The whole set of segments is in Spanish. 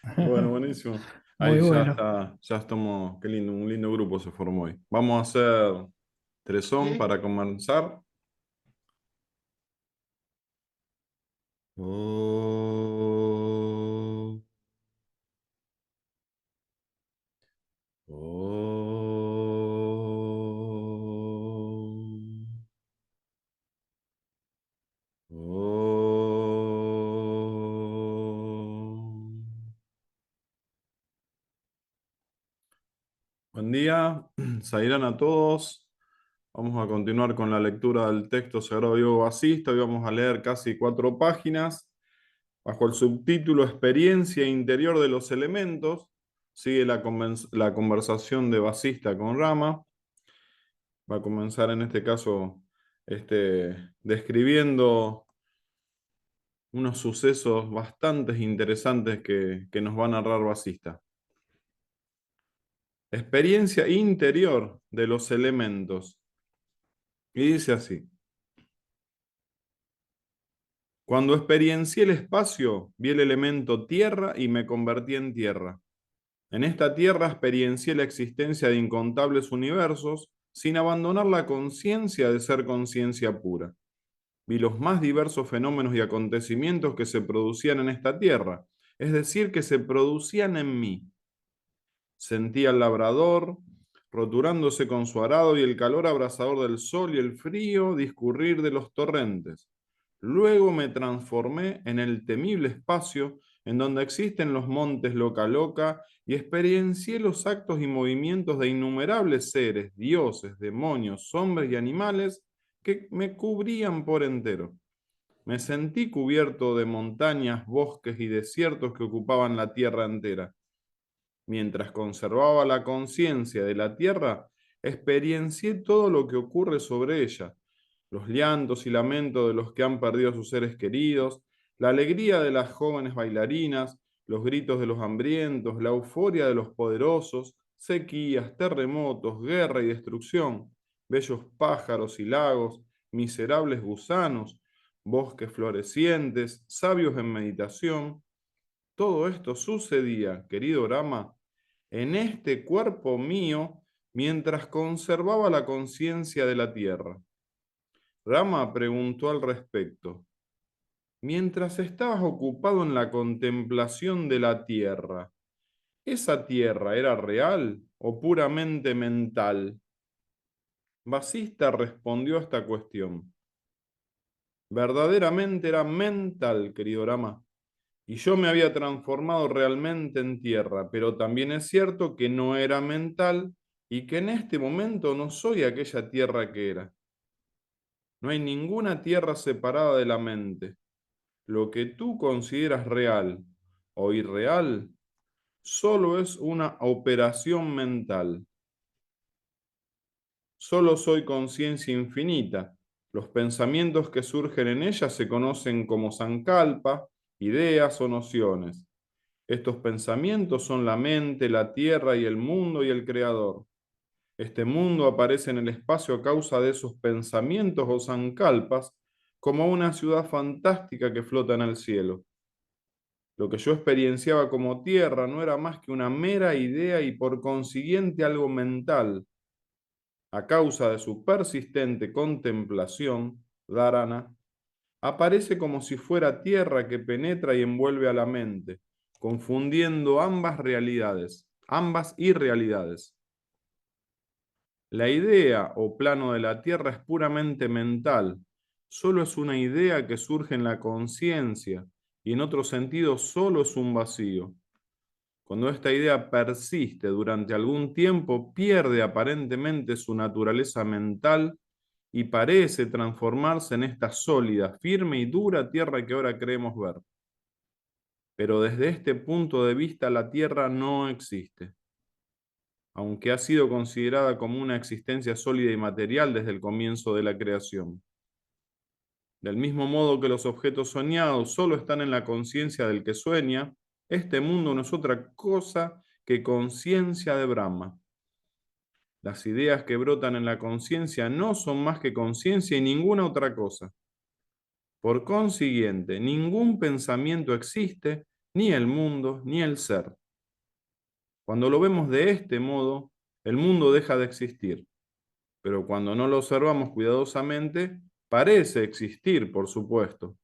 Bueno, buenísimo. Muy Ahí ya bueno. está, ya estamos, qué lindo, un lindo grupo se formó hoy. Vamos a hacer tresón para comenzar. Oh, oh, oh. Buen día, Sairán a todos. Vamos a continuar con la lectura del texto Sagrado Diego Basista. Hoy vamos a leer casi 4 páginas. Bajo el subtítulo Experiencia interior de los elementos, sigue la conversación de Basista con Rama. Va a comenzar en este caso describiendo unos sucesos bastante interesantes que nos va a narrar Basista. Experiencia interior de los elementos. Y dice así. Cuando experiencié el espacio, vi el elemento tierra y me convertí en tierra. En esta tierra experiencié la existencia de incontables universos sin abandonar la conciencia de ser conciencia pura. Vi los más diversos fenómenos y acontecimientos que se producían en esta tierra, es decir, que se producían en mí. Sentí al labrador roturándose con su arado y el calor abrasador del sol y el frío discurrir de los torrentes. Luego me transformé en el temible espacio en donde existen los montes Loca Loca y experiencié los actos y movimientos de innumerables seres, dioses, demonios, hombres y animales que me cubrían por entero. Me sentí cubierto de montañas, bosques y desiertos que ocupaban la tierra entera. Mientras conservaba la conciencia de la tierra, experiencié todo lo que ocurre sobre ella, los llantos y lamentos de los que han perdido a sus seres queridos, la alegría de las jóvenes bailarinas, los gritos de los hambrientos, la euforia de los poderosos, sequías, terremotos, guerra y destrucción, bellos pájaros y lagos, miserables gusanos, bosques florecientes, sabios en meditación. Todo esto sucedía, querido Rama, en este cuerpo mío mientras conservaba la conciencia de la tierra. Rama preguntó al respecto. Mientras estabas ocupado en la contemplación de la tierra, ¿esa tierra era real o puramente mental? Basista respondió a esta cuestión. Verdaderamente era mental, querido Rama, y yo me había transformado realmente en tierra, pero también es cierto que no era mental y que en este momento no soy aquella tierra que era. No hay ninguna tierra separada de la mente. Lo que tú consideras real o irreal solo es una operación mental. Solo soy conciencia infinita. Los pensamientos que surgen en ella se conocen como sankalpa, ideas o nociones. Estos pensamientos son la mente, la tierra y el mundo y el creador. Este mundo aparece en el espacio a causa de esos pensamientos o sankalpas, como una ciudad fantástica que flota en el cielo. Lo que yo experienciaba como tierra no era más que una mera idea y por consiguiente algo mental. A causa de su persistente contemplación, dharana, aparece como si fuera tierra que penetra y envuelve a la mente, confundiendo ambas realidades, ambas irrealidades. La idea o plano de la tierra es puramente mental, solo es una idea que surge en la conciencia y en otro sentido solo es un vacío. Cuando esta idea persiste durante algún tiempo, pierde aparentemente su naturaleza mental y parece transformarse en esta sólida, firme y dura tierra que ahora creemos ver. Pero desde este punto de vista la tierra no existe, aunque ha sido considerada como una existencia sólida y material desde el comienzo de la creación. Del mismo modo que los objetos soñados solo están en la conciencia del que sueña, este mundo no es otra cosa que conciencia de Brahma. Las ideas que brotan en la conciencia no son más que conciencia y ninguna otra cosa. Por consiguiente, ningún pensamiento existe ni el mundo, ni el ser. Cuando lo vemos de este modo, el mundo deja de existir, pero cuando no lo observamos cuidadosamente, parece existir, por supuesto.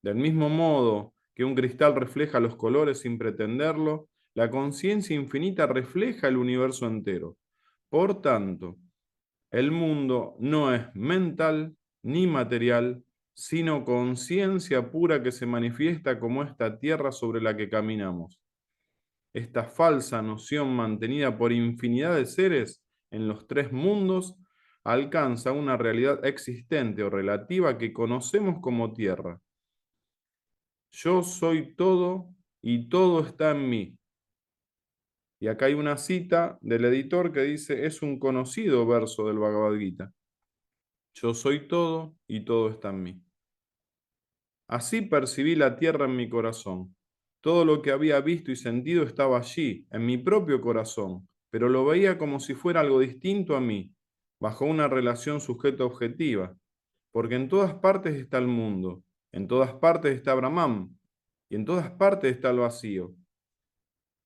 Del mismo modo que un cristal refleja los colores sin pretenderlo, la conciencia infinita refleja el universo entero. Por tanto, el mundo no es mental ni material, sino conciencia pura que se manifiesta como esta tierra sobre la que caminamos. Esta falsa noción mantenida por infinidad de seres en los tres mundos alcanza una realidad existente o relativa que conocemos como tierra. Yo soy todo y todo está en mí. Y acá hay una cita del editor que dice, es un conocido verso del Bhagavad Gita. Yo soy todo y todo está en mí. Así percibí la tierra en mi corazón. Todo lo que había visto y sentido estaba allí, en mi propio corazón, pero lo veía como si fuera algo distinto a mí, bajo una relación sujeto-objetiva, porque en todas partes está el mundo, en todas partes está Brahman, y en todas partes está el vacío.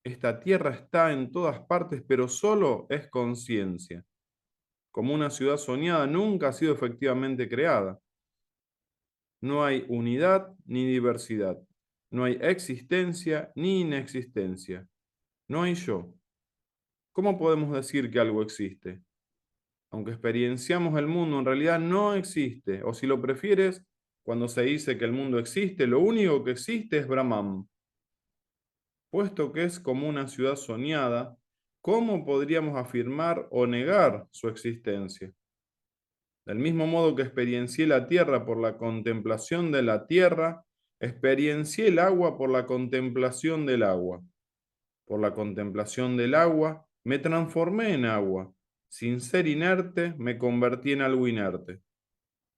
Esta tierra está en todas partes, pero solo es conciencia. Como una ciudad soñada nunca ha sido efectivamente creada. No hay unidad ni diversidad. No hay existencia ni inexistencia. No hay yo. ¿Cómo podemos decir que algo existe? Aunque experienciamos el mundo, en realidad no existe. O si lo prefieres, cuando se dice que el mundo existe, lo único que existe es Brahman. Puesto que es como una ciudad soñada, ¿cómo podríamos afirmar o negar su existencia? Del mismo modo que experiencié la tierra por la contemplación de la tierra, experiencié el agua por la contemplación del agua. Por la contemplación del agua, me transformé en agua. Sin ser inerte, me convertí en algo inerte.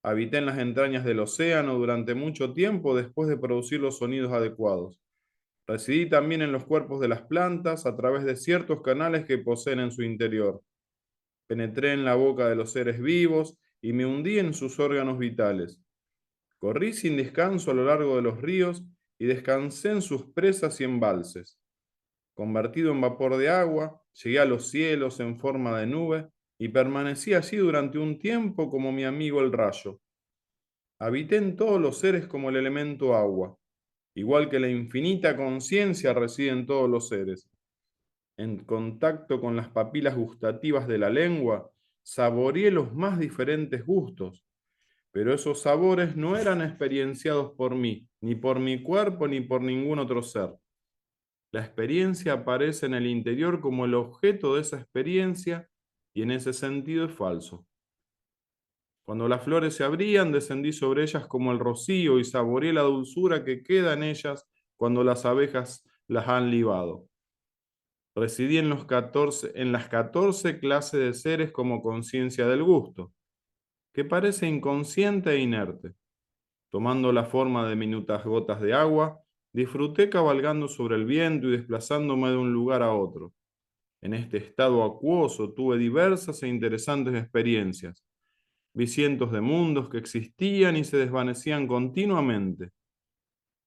Habité en las entrañas del océano durante mucho tiempo después de producir los sonidos adecuados. Residí también en los cuerpos de las plantas a través de ciertos canales que poseen en su interior. Penetré en la boca de los seres vivos y me hundí en sus órganos vitales. Corrí sin descanso a lo largo de los ríos y descansé en sus presas y embalses. Convertido en vapor de agua, llegué a los cielos en forma de nube y permanecí allí durante un tiempo como mi amigo el rayo. Habité en todos los seres como el elemento agua, igual que la infinita conciencia reside en todos los seres. En contacto con las papilas gustativas de la lengua, saboreé los más diferentes gustos, pero esos sabores no eran experienciados por mí, ni por mi cuerpo, ni por ningún otro ser. La experiencia aparece en el interior como el objeto de esa experiencia y en ese sentido es falso. Cuando las flores se abrían, descendí sobre ellas como el rocío y saboreé la dulzura que queda en ellas cuando las abejas las han libado. Residí en las 14 clases de seres como conciencia del gusto, que parece inconsciente e inerte. Tomando la forma de minutas gotas de agua, disfruté cabalgando sobre el viento y desplazándome de un lugar a otro. En este estado acuoso tuve diversas e interesantes experiencias. Vi cientos de mundos que existían y se desvanecían continuamente.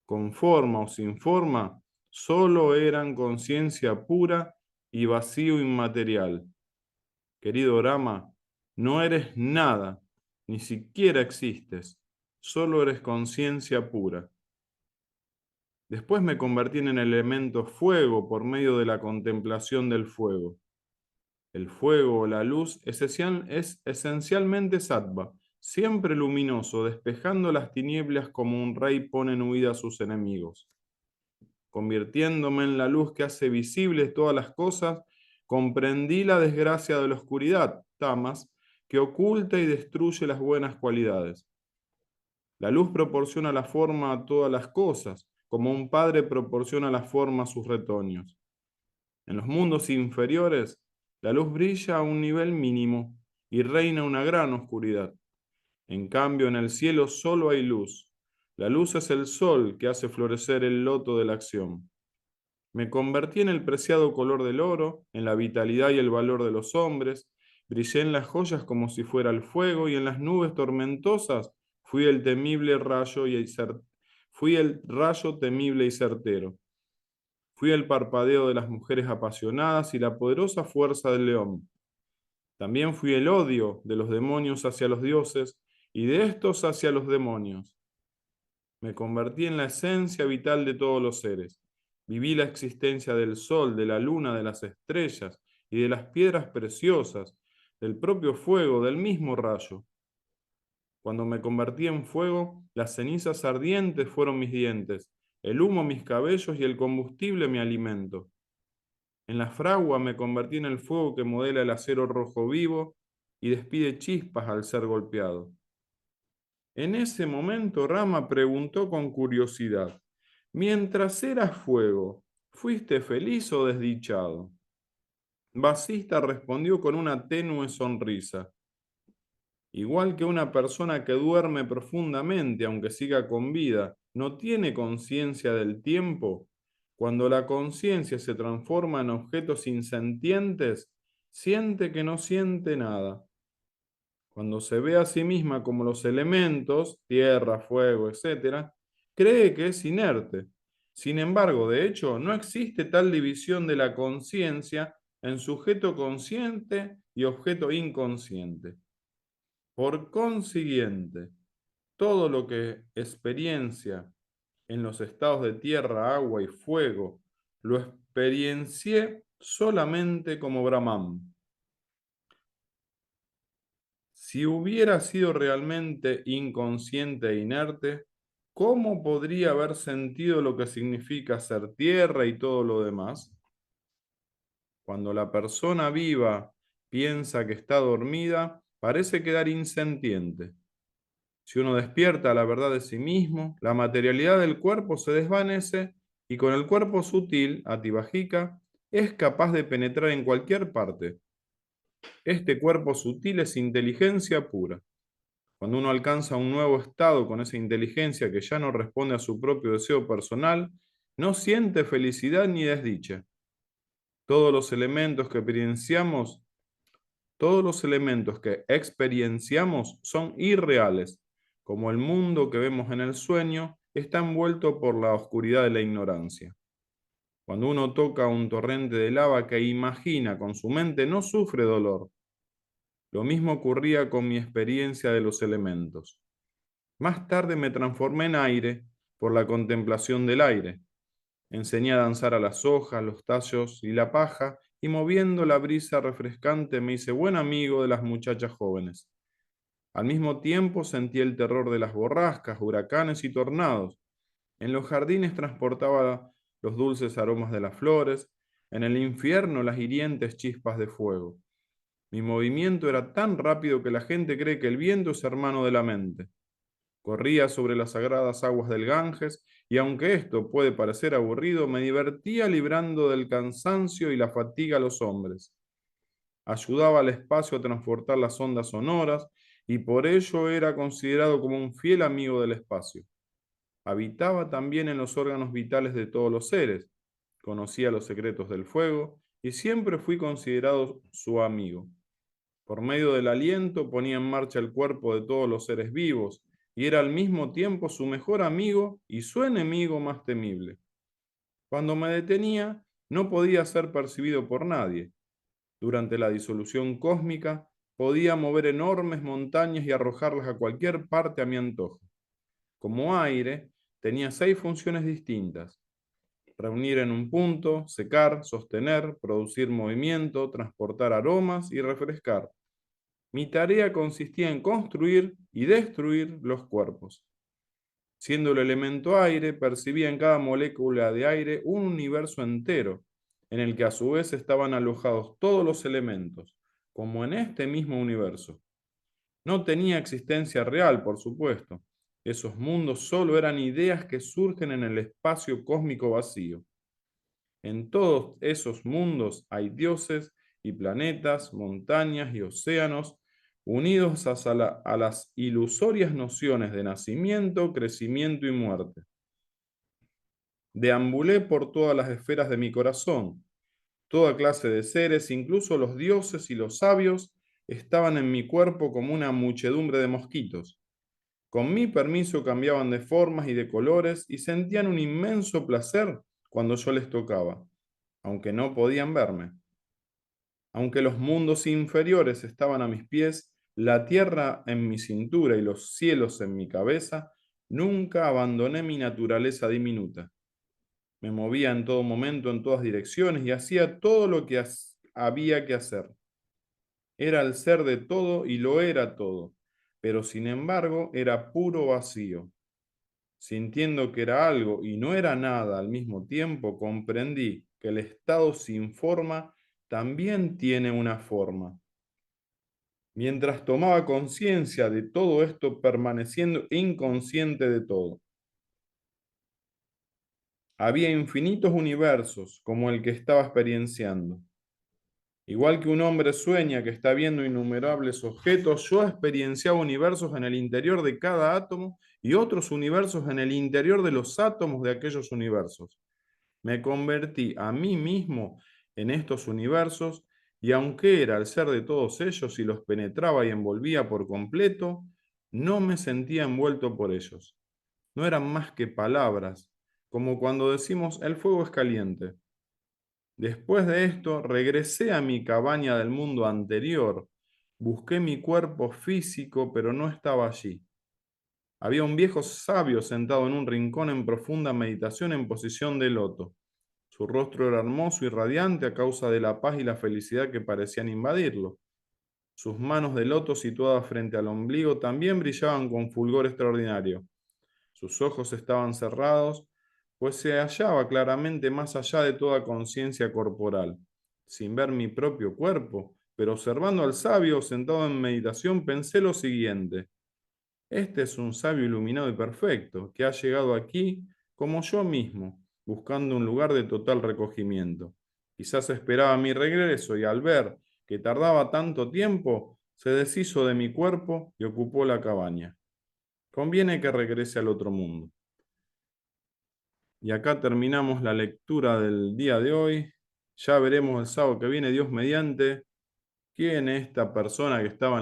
Con forma o sin forma, solo eran conciencia pura y vacío inmaterial. Querido Rama, no eres nada, ni siquiera existes, solo eres conciencia pura. Después me convertí en el elemento fuego por medio de la contemplación del fuego. El fuego o la luz es esencialmente sattva, siempre luminoso, despejando las tinieblas como un rey pone en huida a sus enemigos. Convirtiéndome en la luz que hace visibles todas las cosas, comprendí la desgracia de la oscuridad, tamas, que oculta y destruye las buenas cualidades. La luz proporciona la forma a todas las cosas, como un padre proporciona la forma a sus retoños. En los mundos inferiores, la luz brilla a un nivel mínimo y reina una gran oscuridad. En cambio, en el cielo solo hay luz. La luz es el sol que hace florecer el loto de la acción. Me convertí en el preciado color del oro, en la vitalidad y el valor de los hombres. Brillé en las joyas como si fuera el fuego y en las nubes tormentosas fui el temible rayo y Fui el rayo temible y certero. Fui el parpadeo de las mujeres apasionadas y la poderosa fuerza del león. También fui el odio de los demonios hacia los dioses y de estos hacia los demonios. Me convertí en la esencia vital de todos los seres. Viví la existencia del sol, de la luna, de las estrellas y de las piedras preciosas, del propio fuego, del mismo rayo. Cuando me convertí en fuego, las cenizas ardientes fueron mis dientes, el humo mis cabellos y el combustible mi alimento. En la fragua me convertí en el fuego que modela el acero rojo vivo y despide chispas al ser golpeado. En ese momento Rama preguntó con curiosidad, mientras eras fuego, ¿fuiste feliz o desdichado? Vasista respondió con una tenue sonrisa. Igual que una persona que duerme profundamente, aunque siga con vida, no tiene conciencia del tiempo, cuando la conciencia se transforma en objetos insentientes, siente que no siente nada. Cuando se ve a sí misma como los elementos, tierra, fuego, etc., cree que es inerte. Sin embargo, de hecho, no existe tal división de la conciencia en sujeto consciente y objeto inconsciente. Por consiguiente, todo lo que experiencia en los estados de tierra, agua y fuego, lo experiencié solamente como Brahman. Si hubiera sido realmente inconsciente e inerte, ¿cómo podría haber sentido lo que significa ser tierra y todo lo demás? Cuando la persona viva piensa que está dormida, parece quedar insentiente. Si uno despierta la verdad de sí mismo, la materialidad del cuerpo se desvanece y con el cuerpo sutil, Atibajika, es capaz de penetrar en cualquier parte. Este cuerpo sutil es inteligencia pura. Cuando uno alcanza un nuevo estado con esa inteligencia que ya no responde a su propio deseo personal, no siente felicidad ni desdicha. Todos los elementos que experienciamos, todos los elementos que experienciamos son irreales, como el mundo que vemos en el sueño está envuelto por la oscuridad de la ignorancia. Cuando uno toca un torrente de lava que imagina con su mente, no sufre dolor. Lo mismo ocurría con mi experiencia de los elementos. Más tarde me transformé en aire por la contemplación del aire. Enseñé a danzar a las hojas, los tallos y la paja, y moviendo la brisa refrescante me hice buen amigo de las muchachas jóvenes. Al mismo tiempo sentí el terror de las borrascas, huracanes y tornados. En los jardines transportaba los dulces aromas de las flores, en el infierno las hirientes chispas de fuego. Mi movimiento era tan rápido que la gente cree que el viento es hermano de la mente. Corría sobre las sagradas aguas del Ganges y aunque esto puede parecer aburrido, me divertía librando del cansancio y la fatiga a los hombres. Ayudaba al espacio a transportar las ondas sonoras y por ello era considerado como un fiel amigo del espacio. Habitaba también en los órganos vitales de todos los seres, conocía los secretos del fuego y siempre fui considerado su amigo. Por medio del aliento ponía en marcha el cuerpo de todos los seres vivos y era al mismo tiempo su mejor amigo y su enemigo más temible. Cuando me detenía, no podía ser percibido por nadie. Durante la disolución cósmica, podía mover enormes montañas y arrojarlas a cualquier parte a mi antojo. Como aire, tenía 6 funciones distintas: reunir en un punto, secar, sostener, producir movimiento, transportar aromas y refrescar. Mi tarea consistía en construir y destruir los cuerpos. Siendo el elemento aire, percibía en cada molécula de aire un universo entero, en el que a su vez estaban alojados todos los elementos, como en este mismo universo. No tenía existencia real, por supuesto. Esos mundos solo eran ideas que surgen en el espacio cósmico vacío. En todos esos mundos hay dioses y planetas, montañas y océanos, unidos a las ilusorias nociones de nacimiento, crecimiento y muerte. Deambulé por todas las esferas de mi corazón. Toda clase de seres, incluso los dioses y los sabios, estaban en mi cuerpo como una muchedumbre de mosquitos. Con mi permiso cambiaban de formas y de colores y sentían un inmenso placer cuando yo les tocaba, aunque no podían verme. Aunque los mundos inferiores estaban a mis pies, la tierra en mi cintura y los cielos en mi cabeza, nunca abandoné mi naturaleza diminuta. Me movía en todo momento, en todas direcciones y hacía todo lo que había que hacer. Era el ser de todo y lo era todo, pero sin embargo era puro vacío. Sintiendo que era algo y no era nada al mismo tiempo, comprendí que el estado sin forma también tiene una forma. Mientras tomaba conciencia de todo esto, permaneciendo inconsciente de todo. Había infinitos universos como el que estaba experienciando. Igual que un hombre sueña que está viendo innumerables objetos, yo experienciaba universos en el interior de cada átomo y otros universos en el interior de los átomos de aquellos universos. Me convertí a mí mismo en estos universos y aunque era el ser de todos ellos y los penetraba y envolvía por completo, no me sentía envuelto por ellos. No eran más que palabras, como cuando decimos el fuego es caliente. Después de esto, regresé a mi cabaña del mundo anterior. Busqué mi cuerpo físico, pero no estaba allí. Había un viejo sabio sentado en un rincón en profunda meditación en posición de loto. Su rostro era hermoso y radiante a causa de la paz y la felicidad que parecían invadirlo. Sus manos de loto situadas frente al ombligo también brillaban con fulgor extraordinario. Sus ojos estaban cerrados, pues se hallaba claramente más allá de toda conciencia corporal. Sin ver mi propio cuerpo, pero observando al sabio sentado en meditación, pensé lo siguiente. Este es un sabio iluminado y perfecto, que ha llegado aquí como yo mismo, buscando un lugar de total recogimiento. Quizás esperaba mi regreso y al ver que tardaba tanto tiempo, se deshizo de mi cuerpo y ocupó la cabaña. Conviene que regrese al otro mundo. Y acá terminamos la lectura del día de hoy. Ya veremos el sábado que viene, Dios mediante, quién es esta persona que estaba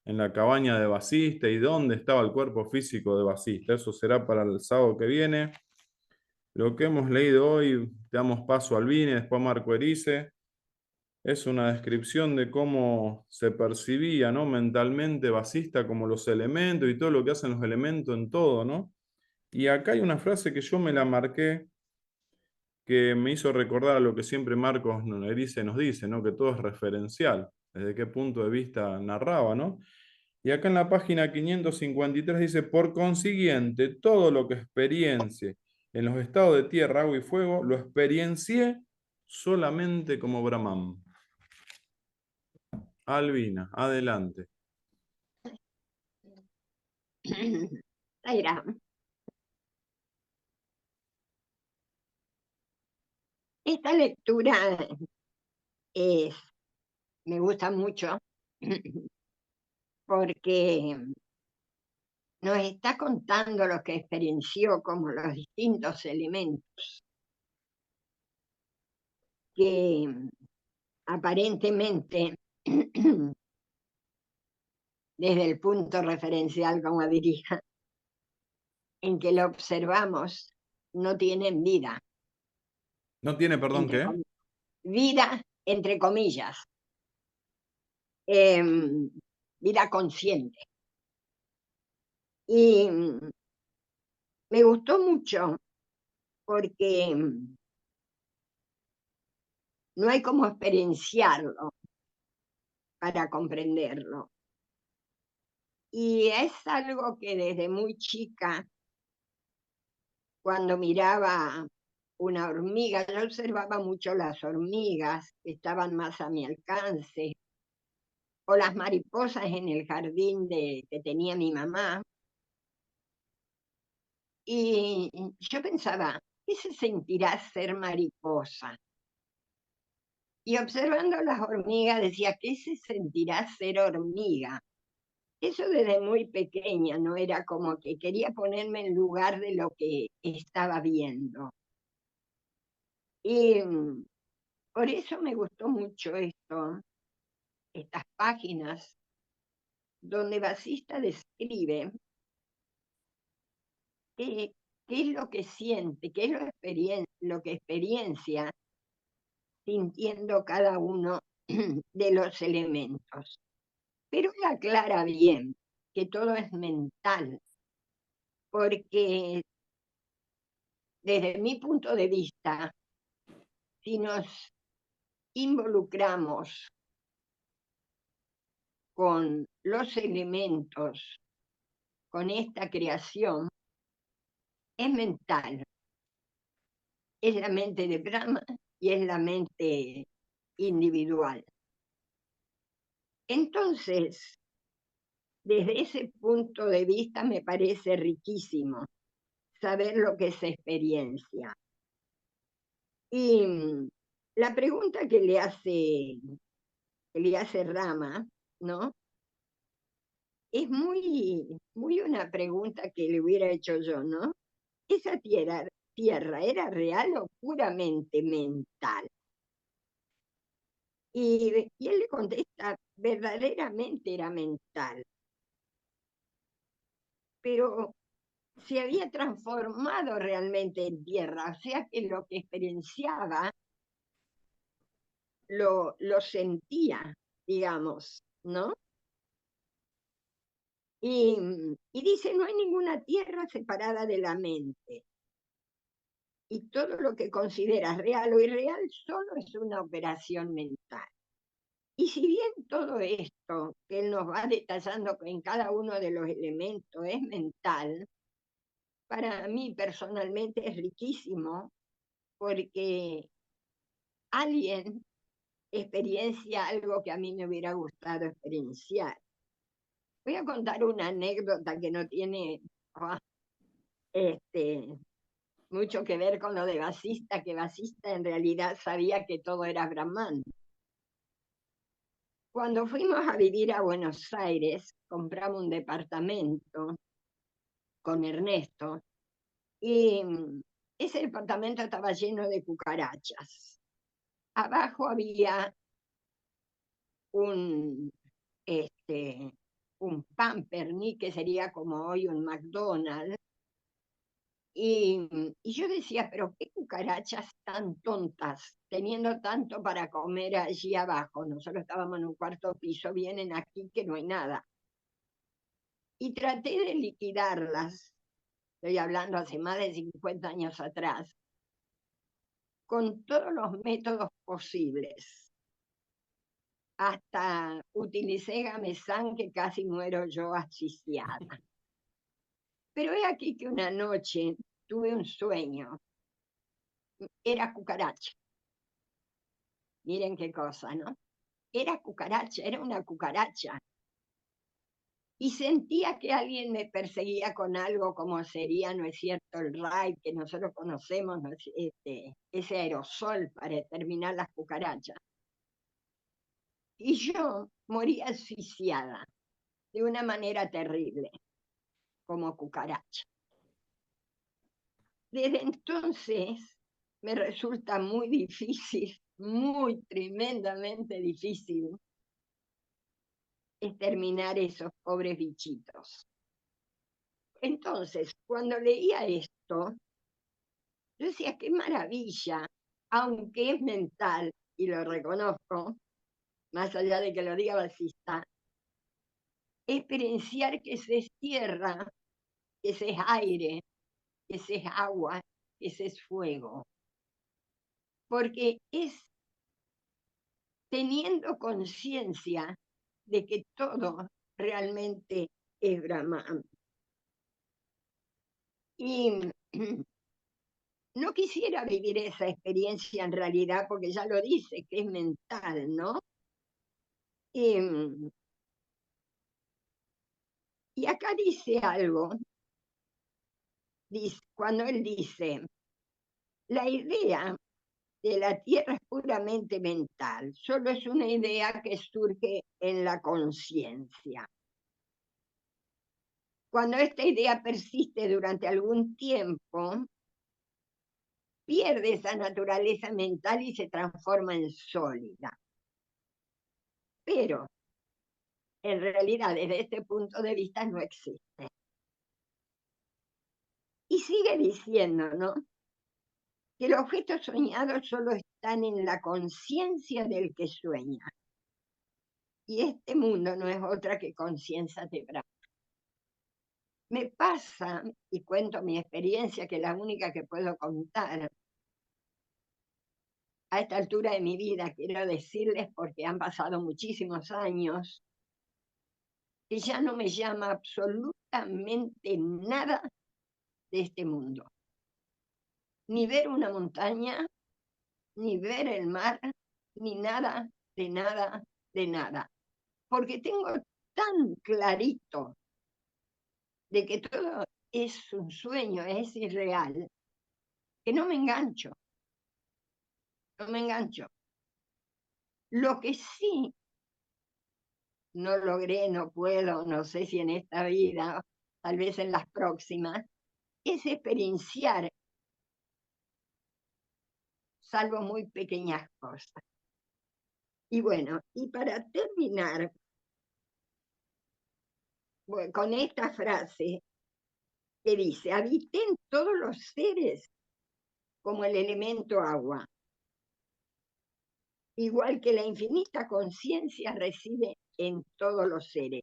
en la cabaña de Basista y dónde estaba el cuerpo físico de Basista. Eso será para el sábado que viene. Lo que hemos leído hoy, damos paso al Vine, después a Marco Erice, es una descripción de cómo se percibía, ¿no? Mentalmente Basista, como los elementos y todo lo que hacen los elementos en todo, ¿no? Y acá hay una frase que yo me la marqué, que me hizo recordar a lo que siempre Marcos Erice nos dice, ¿no? Que todo es referencial, desde qué punto de vista narraba, ¿no? Y acá en la página 553 dice, por consiguiente, todo lo que experiencie en los estados de tierra, agua y fuego, lo experiencié solamente como Brahman. Albina, adelante. Zaira, esta lectura es, me gusta mucho porque nos está contando lo que experiencia como los distintos elementos que aparentemente, desde el punto referencial, como diría, en que lo observamos, no tienen vida, ¿No tiene, perdón, entre qué? vida entre comillas, em, vida consciente. Y me gustó mucho porque no hay como experienciarlo para comprenderlo. Y es algo que desde muy chica, cuando miraba una hormiga, yo observaba mucho las hormigas que estaban más a mi alcance, o las mariposas en el jardín que tenía mi mamá. Y yo pensaba, ¿qué se sentirá ser mariposa? Y observando las hormigas decía, ¿qué se sentirá ser hormiga? Eso desde muy pequeña, no era como que quería ponerme en lugar de lo que estaba viendo. Y por eso me gustó mucho esto, estas páginas donde Basista describe qué es lo que siente, qué es lo que experiencia sintiendo cada uno de los elementos. Pero él aclara bien que todo es mental, porque desde mi punto de vista, si nos involucramos con los elementos, con esta creación, es mental, es la mente de Brahma y es la mente individual. Entonces, desde ese punto de vista me parece riquísimo saber lo que es experiencia. Y la pregunta que le hace Rama, ¿no? Es muy una pregunta que le hubiera hecho yo, ¿no? ¿Esa tierra era real o puramente mental? Y él le contesta, verdaderamente era mental, pero se había transformado realmente en tierra, o sea que lo que experienciaba lo sentía, digamos, ¿no? Y dice, no hay ninguna tierra separada de la mente. Y todo lo que consideras real o irreal solo es una operación mental. Y si bien todo esto que él nos va detallando en cada uno de los elementos es mental, para mí personalmente es riquísimo porque alguien experiencia algo que a mí me hubiera gustado experienciar. Voy a contar una anécdota que no tiene ah, este, mucho que ver con lo de Basista, que Basista en realidad sabía que todo era Brahman. Cuando fuimos a vivir a Buenos Aires, compramos un departamento con Ernesto y ese departamento estaba lleno de cucarachas. Abajo había un, este, un Pampernickel, que sería como hoy un McDonald's. Y yo decía, pero qué cucarachas tan tontas, teniendo tanto para comer allí abajo. Nosotros estábamos en un cuarto piso, vienen aquí que no hay nada. Y traté de liquidarlas, estoy hablando hace más de 50 años atrás, con todos los métodos posibles. Hasta utilicé Gamesán, que casi muero yo asfixiada. Pero he aquí que una noche tuve un sueño, era cucaracha. Miren qué cosa, ¿no? Era cucaracha, era una cucaracha. Y sentía que alguien me perseguía con algo como sería, ¿no es cierto?, el raid que nosotros conocemos, ¿no? Ese aerosol para exterminar las cucarachas. Y yo moría asfixiada de una manera terrible, como cucaracha. Desde entonces me resulta muy difícil, muy tremendamente difícil, exterminar esos pobres bichitos. Entonces, cuando leía esto, yo decía, qué maravilla, aunque es mental, y lo reconozco, más allá de que lo diga Basista, experienciar que se es tierra, que se es aire, que se es agua, que se es fuego. Porque es teniendo conciencia de que todo realmente es Brahman. Y no quisiera vivir esa experiencia en realidad, porque ya lo dice, que es mental, ¿no? Y, y acá dice algo, cuando él dice, la idea de la Tierra es puramente mental, solo es una idea que surge en la conciencia. Cuando esta idea persiste durante algún tiempo, pierde esa naturaleza mental y se transforma en sólida. Pero en realidad, desde este punto de vista, no existe. Y sigue diciendo, ¿no? Que los objetos soñados solo están en la conciencia del que sueña. Y este mundo no es otra que conciencia temprana. Me pasa, y cuento mi experiencia, que es la única que puedo contar a esta altura de mi vida, quiero decirles, porque han pasado muchísimos años, que ya no me llama absolutamente nada de este mundo. Ni ver una montaña, ni ver el mar, ni nada, de nada, de nada. Porque tengo tan clarito de que todo es un sueño, es irreal, que no me engancho, no me engancho. Lo que sí no logré, no puedo, no sé si en esta vida, tal vez en las próximas, es experienciar, salvo muy pequeñas cosas. Y bueno, y para terminar con esta frase que dice, habité en todos los seres como el elemento agua, igual que la infinita conciencia reside en todos los seres.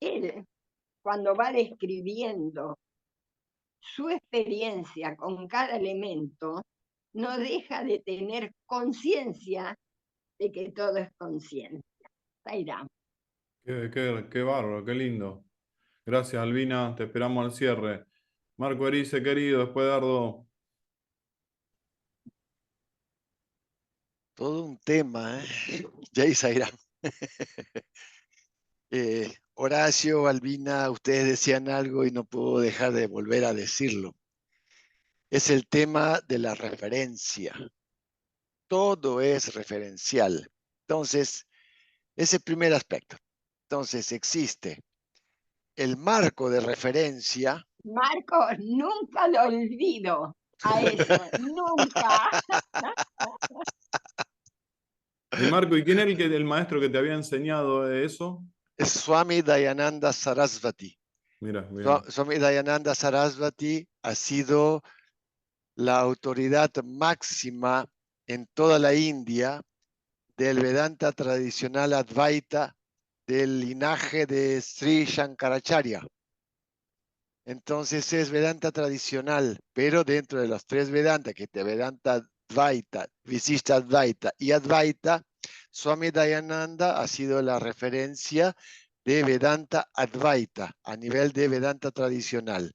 Él, cuando va describiendo su experiencia con cada elemento, no deja de tener conciencia de que todo es conciencia. Zairán. Qué bárbaro, qué lindo. Gracias, Albina. Te esperamos al cierre. Marco Erice, querido, después Dardo. Todo un tema, ¿eh? Jay Zairán. Horacio, Albina, ustedes decían algo y no puedo dejar de volver a decirlo. Es el tema de la referencia. Todo es referencial. Entonces, ese primer aspecto. Entonces, existe el marco de referencia. Marcos, nunca lo olvido a eso, nunca. Y Marco, ¿y quién es el maestro que te había enseñado eso? Es Swami Dayananda Sarasvati. Mira, bien. Swami Dayananda Sarasvati ha sido la autoridad máxima en toda la India del Vedanta tradicional Advaita del linaje de Sri Shankaracharya. Entonces es Vedanta tradicional, pero dentro de los tres Vedanta, que es Vedanta Advaita, Visishta Advaita y Advaita, Swami Dayananda ha sido la referencia de Vedanta Advaita a nivel de Vedanta tradicional.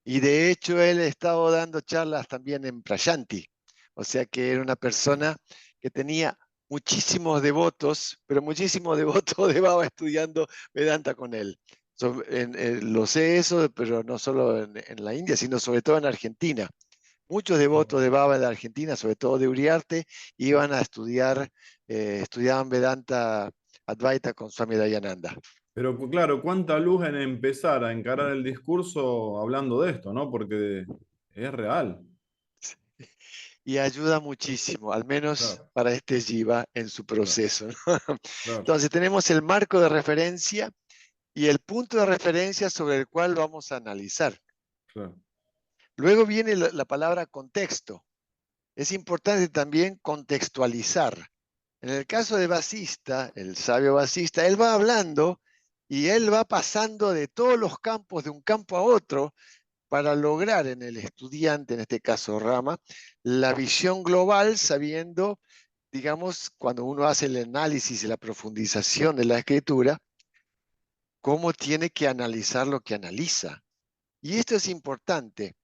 Y de hecho él ha estado dando charlas también en Prayanti, o sea que era una persona que tenía muchísimos devotos, pero muchísimos devotos de Baba estudiando Vedanta con él. Lo sé eso, pero no solo en la India, sino sobre todo en Argentina. Muchos devotos de Baba de Argentina, sobre todo de Uriarte, iban a estudiar, estudiaban Vedanta Advaita con Swami Dayananda. Pero claro, cuánta luz en empezar a encarar el discurso hablando de esto, ¿no? Porque es real. Y ayuda muchísimo, al menos Claro, para este Jiva en su claro, proceso, ¿no? claro, Entonces tenemos el marco de referencia y el punto de referencia sobre el cual vamos a analizar. claro. Luego viene la palabra contexto. Es importante también contextualizar. En el caso de Vasista, el sabio Vasista, él va hablando y él va pasando de todos los campos, de un campo a otro, para lograr en el estudiante, en este caso Rama, la visión global, sabiendo, digamos, cuando uno hace el análisis y la profundización de la escritura, cómo tiene que analizar lo que analiza. Y esto es importante.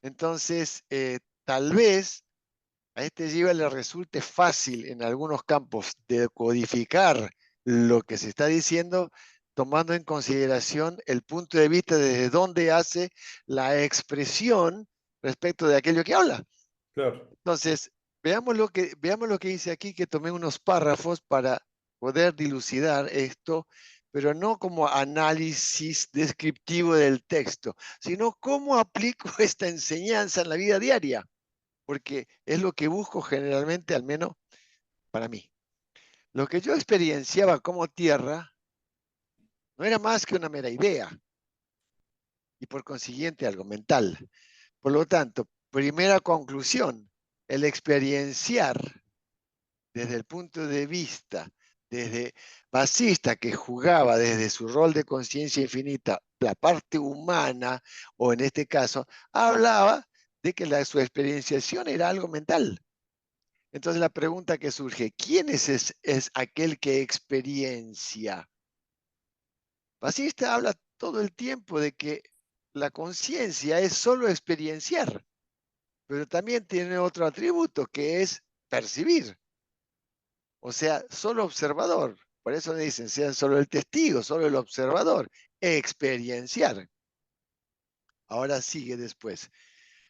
Entonces, tal vez a este Jiva le resulte fácil en algunos campos decodificar lo que se está diciendo, tomando en consideración el punto de vista desde donde hace la expresión respecto de aquello que habla. Claro. Entonces, veamos lo que dice aquí, que tomé unos párrafos para poder dilucidar esto, pero no como análisis descriptivo del texto, sino cómo aplico esta enseñanza en la vida diaria, porque es lo que busco generalmente, al menos para mí. Lo que yo experienciaba como tierra no era más que una mera idea. y por consiguiente algo mental. Por lo tanto, primera conclusión, el experienciar desde el punto de vista, desde Vasista, que jugaba desde su rol de conciencia infinita, la parte humana, o en este caso, hablaba de que su experienciación era algo mental. Entonces la pregunta que surge, ¿quién es aquel que experiencia? Vasista habla todo el tiempo de que la conciencia es solo experienciar, pero también tiene otro atributo que es percibir. O sea, solo observador. Por eso dicen, sean solo el testigo, solo el observador. Experienciar. Ahora sigue después.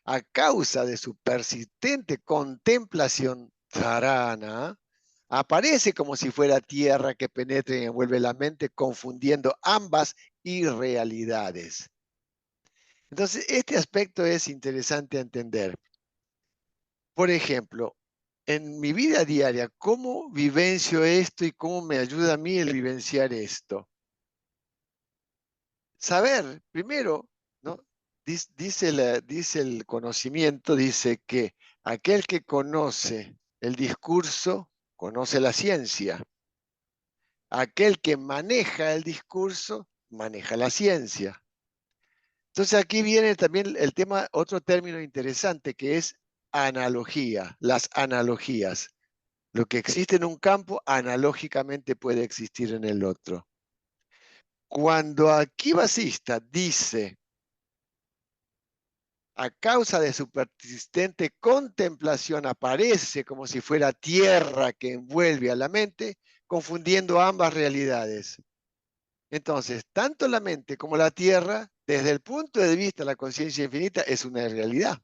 A causa de su persistente contemplación dharana, aparece como si fuera tierra que penetra y envuelve la mente, confundiendo ambas irrealidades. Entonces, este aspecto es interesante entender. Por ejemplo, en mi vida diaria, ¿cómo vivencio esto y cómo me ayuda a mí el vivenciar esto? Saber, primero, ¿no? Dice el conocimiento, dice que aquel que conoce el discurso, conoce la ciencia. Aquel que maneja el discurso, maneja la ciencia. Entonces aquí viene también el tema, otro término interesante que es analogía, las analogías. Lo que existe en un campo, analógicamente puede existir en el otro. Cuando aquí Vasista dice, a causa de su persistente contemplación, aparece como si fuera tierra que envuelve a la mente, confundiendo ambas realidades. Entonces, tanto la mente como la tierra, desde el punto de vista de la conciencia infinita, es una realidad.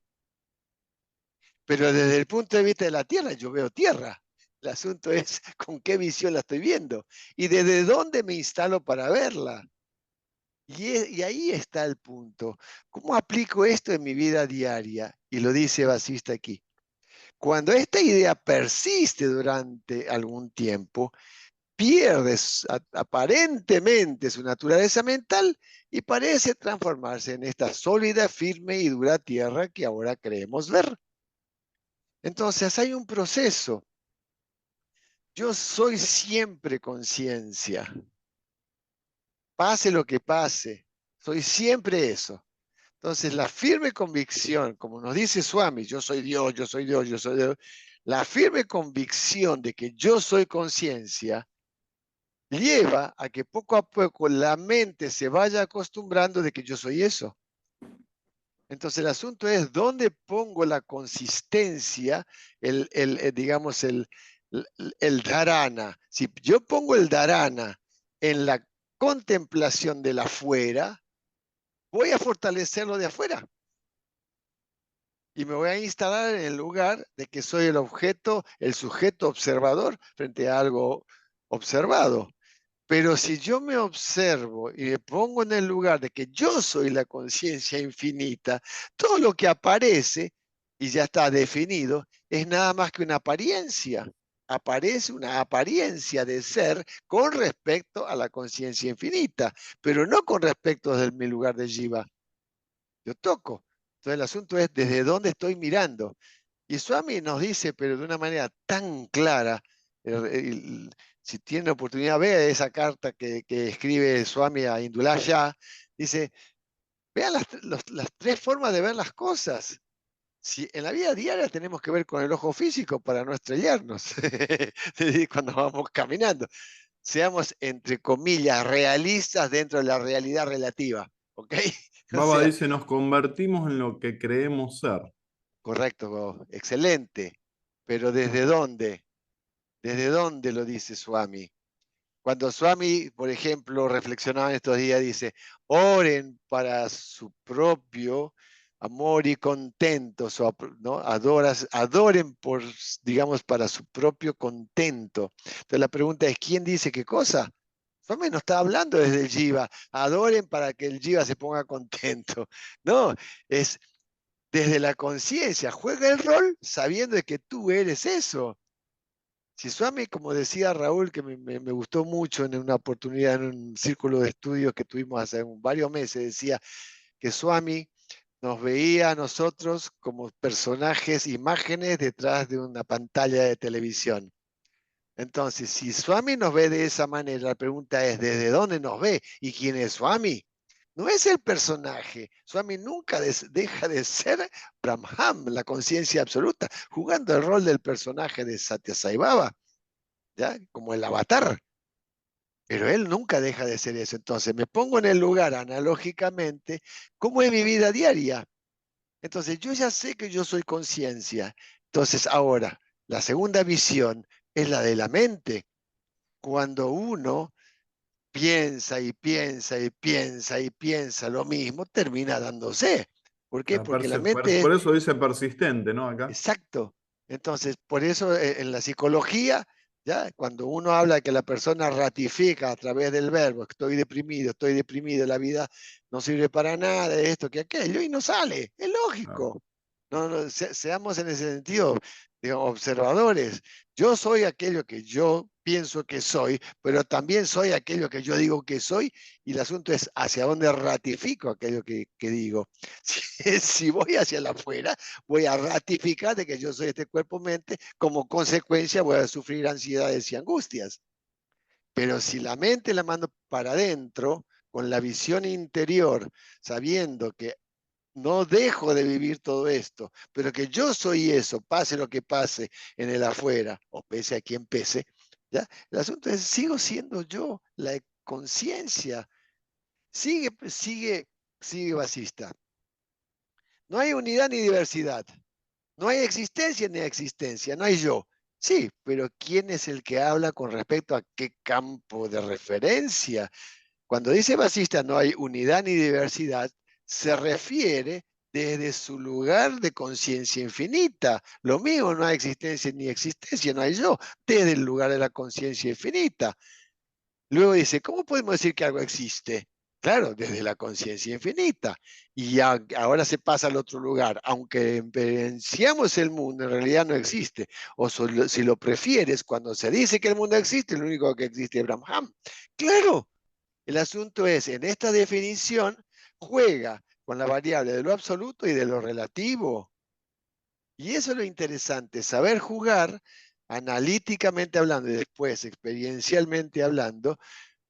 Pero desde el punto de vista de la tierra, yo veo tierra. El asunto es con qué visión la estoy viendo y desde dónde me instalo para verla. Y ahí está el punto. ¿Cómo aplico esto en mi vida diaria? Y lo dice Vasista aquí. Cuando esta idea persiste durante algún tiempo, pierde aparentemente su naturaleza mental y parece transformarse en esta sólida, firme y dura tierra que ahora creemos ver. Entonces hay un proceso. Yo soy siempre conciencia. Pase lo que pase, soy siempre eso. Entonces la firme convicción, como nos dice Swami, yo soy Dios, yo soy Dios, yo soy Dios, la firme convicción de que yo soy conciencia lleva a que poco a poco la mente se vaya acostumbrando de que yo soy eso. Entonces el asunto es dónde pongo la consistencia, digamos, el dharana. Si yo pongo el dharana en la contemplación del afuera, voy a fortalecerlo de afuera. Y me voy a instalar en el lugar de que soy el objeto, el sujeto observador frente a algo observado. Pero si yo me observo y me pongo en el lugar de que yo soy la conciencia infinita, todo lo que aparece, y ya está definido, es nada más que una apariencia. Aparece una apariencia de ser con respecto a la conciencia infinita, pero no con respecto de mi lugar de Jiva. Yo toco. Entonces el asunto es desde dónde estoy mirando. Y Swami nos dice, pero de una manera tan clara, si tiene oportunidad, vea esa carta que escribe Swami a Indulá Shah, dice, vean las tres formas de ver las cosas. Si en la vida diaria tenemos que ver con el ojo físico para no estrellarnos cuando vamos caminando. Seamos, entre comillas, realistas dentro de la realidad relativa. ¿Ok? O Baba sea, dice, nos convertimos en lo que creemos ser. correcto, excelente. Pero ¿desde dónde? ¿Desde dónde lo dice Swami? Cuando Swami, por ejemplo, reflexionaba en estos días, dice, oren para su propio amor y contento, ¿no? Adoren por, digamos, para su propio contento. Entonces la pregunta es, ¿quién dice qué cosa? Swami no está hablando desde el Jiva, adoren para que el Jiva se ponga contento. No, es desde la conciencia, juega el rol sabiendo de que tú eres eso. Si Swami, como decía Raúl, que me gustó mucho en una oportunidad en un círculo de estudios que tuvimos hace varios meses, decía que Swami nos veía a nosotros como personajes, imágenes detrás de una pantalla de televisión. Entonces, si Swami nos ve de esa manera, la pregunta es, ¿desde dónde nos ve? ¿Y quién es Swami? No es el personaje. Swami nunca deja de ser Brahman, la conciencia absoluta, jugando el rol del personaje de Satya Sai Baba, ¿ya? Como el avatar. Pero él nunca deja de ser eso. Entonces, me pongo en el lugar analógicamente, ¿cómo es mi vida diaria? Entonces, yo ya sé que yo soy conciencia. Entonces, ahora, la segunda visión es la de la mente. Cuando uno piensa y piensa y piensa y piensa lo mismo, termina dándose. ¿Por qué? Porque la mente es Por eso dice persistente, ¿no? Acá. exacto. Entonces, por eso en la psicología, ¿ya? Cuando uno habla de que la persona ratifica a través del verbo, estoy deprimido, la vida no sirve para nada, esto, que aquello, y no sale, es Claro. lógico. No, seamos en ese sentido, digamos, observadores. Yo soy aquello que yo pienso que soy, pero también soy aquello que yo digo que soy, y el asunto es hacia dónde ratifico aquello que digo. Si voy hacia la afuera, voy a ratificar de que yo soy este cuerpo-mente, como consecuencia voy a sufrir ansiedades y angustias. Pero si la mente la mando para adentro, con la visión interior, sabiendo que no dejo de vivir todo esto, pero que yo soy eso, pase lo que pase en el afuera, o pese a quien pese, ¿ya? El asunto es, sigo siendo yo, la conciencia, sigue Basista. No hay unidad ni diversidad. No hay existencia ni existencia, no hay yo. Sí, pero ¿quién es el que habla con respecto a qué campo de referencia? Cuando dice Basista no hay unidad ni diversidad, se refiere desde su lugar de conciencia infinita. Lo mío no hay existencia ni existencia, no hay yo, desde el lugar de la conciencia infinita. Luego dice, ¿cómo podemos decir que algo existe? Claro, desde la conciencia infinita. Y ahora se pasa al otro lugar. Aunque experienciamos el mundo, en realidad no existe. O si lo prefieres, cuando se dice que el mundo existe, lo único que existe es Brahman. Claro, el asunto es, en esta definición, juega con la variable de lo absoluto y de lo relativo. Y eso es lo interesante, saber jugar analíticamente hablando y después experiencialmente hablando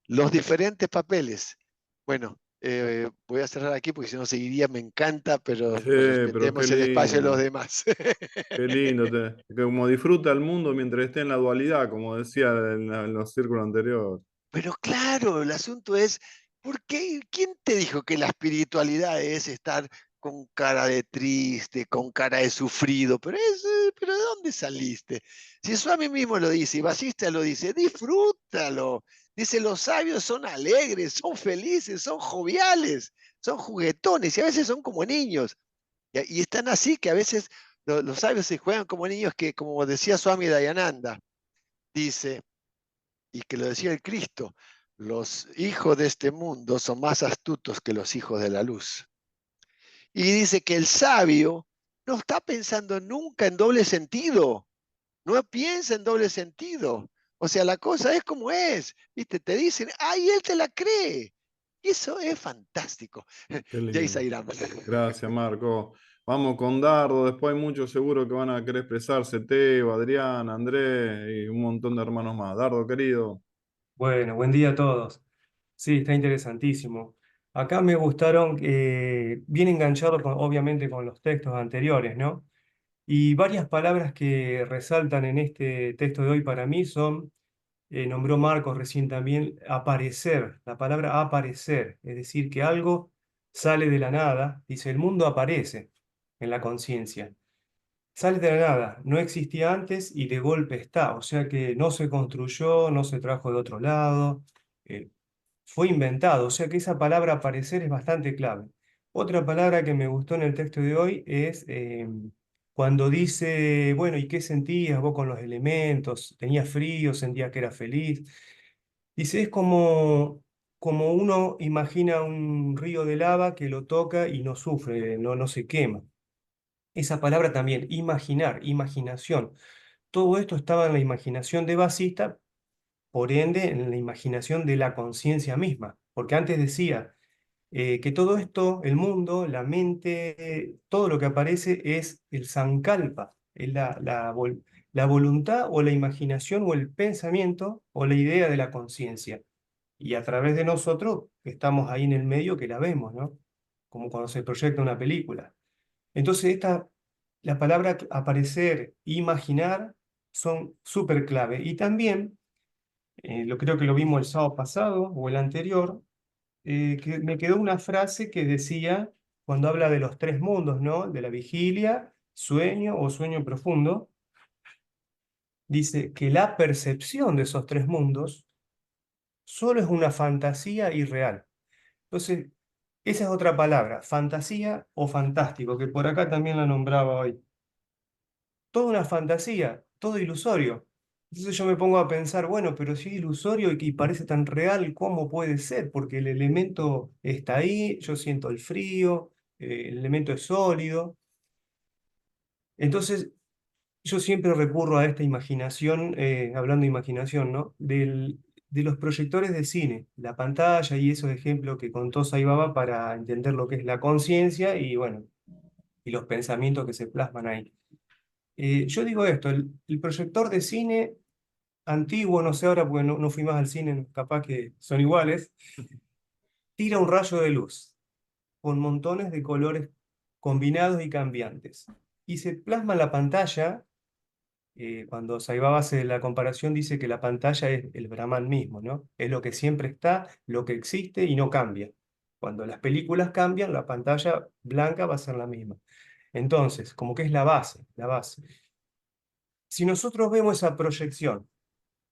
los diferentes papeles. Bueno, voy a cerrar aquí porque si no seguiría, me encanta, pero Pero respetemos el espacio de los demás. qué lindo, que como disfruta el mundo mientras esté en la dualidad, como decía en los círculos anteriores. Pero claro, el asunto es, ¿por qué? ¿Quién te dijo que la espiritualidad es estar con cara de triste, con cara de sufrido? Pero ¿de dónde saliste? Si Swami mismo lo dice y Vasista lo dice, disfrútalo. Dice, los sabios son alegres, son felices, son joviales, son juguetones y a veces son como niños. Y están así que a veces los sabios se juegan como niños que, como decía Swami Dayananda, dice, y que lo decía el Cristo, los hijos de este mundo son más astutos que los hijos de la luz. Y dice que el sabio no está pensando nunca en doble sentido, no piensa en doble sentido. O sea, la cosa es como es, ¿viste? Te dicen, ay, él te la cree. Y eso es fantástico. Qué Jay lindo. Sairam. Gracias, Marco. Vamos con Dardo, después hay muchos seguro que van a querer expresarse, Teo, Adrián, Andrés y un montón de hermanos más. Dardo, querido. Bueno, buen día a todos. Sí, está interesantísimo. Acá me gustaron, bien enganchado obviamente con los textos anteriores, ¿no? Y varias palabras que resaltan en este texto de hoy para mí son, nombró Marcos recién también, aparecer, la palabra aparecer, es decir, que algo sale de la nada, dice, el mundo aparece en la conciencia. Sale de la nada, no existía antes y de golpe está, o sea que no se construyó, no se trajo de otro lado, eh, fue inventado, o sea que esa palabra aparecer es bastante clave. Otra palabra que me gustó en el texto de hoy es cuando dice, bueno, ¿y qué sentías vos con los elementos? ¿Tenías frío? ¿Sentías que eras feliz? Dice, es como uno imagina un río de lava que lo toca y no sufre, no se quema. Esa palabra también, imaginar, imaginación. Todo esto estaba en la imaginación de Basista, por ende, en la imaginación de la conciencia misma. Porque antes decía, que todo esto, el mundo, la mente, todo lo que aparece es el sankalpa, es la voluntad o la imaginación o el pensamiento o la idea de la conciencia. Y a través de nosotros, que estamos ahí en el medio, que la vemos, ¿no? Como cuando se proyecta una película. Entonces, la palabra aparecer, imaginar, son súper clave. Y también, creo que lo vimos el sábado pasado o el anterior, que me quedó una frase que decía, cuando habla de los tres mundos, ¿no? De la vigilia, sueño o sueño profundo, dice que la percepción de esos tres mundos solo es una fantasía irreal. Entonces, esa es otra palabra, fantasía o fantástico, que por acá también la nombraba hoy. Toda una fantasía, todo ilusorio. Entonces yo me pongo a pensar, bueno, pero si es ilusorio y parece tan real, ¿cómo puede ser? Porque el elemento está ahí, yo siento el frío, el elemento es sólido. Entonces yo siempre recurro a esta imaginación, hablando de imaginación, ¿no? De los proyectores de cine, la pantalla y esos ejemplos que contó Saibaba para entender lo que es la conciencia y, bueno, y los pensamientos que se plasman ahí. Yo digo esto, el proyector de cine antiguo, no sé ahora porque no fui más al cine, capaz que son iguales, tira un rayo de luz con montones de colores combinados y cambiantes. Y se plasma en la pantalla, cuando Saibaba hace la comparación, dice que la pantalla es el Brahman mismo, ¿no? Es lo que siempre está, lo que existe y no cambia. Cuando las películas cambian, la pantalla blanca va a ser la misma. Entonces, como que es la base, la base. Si nosotros vemos esa proyección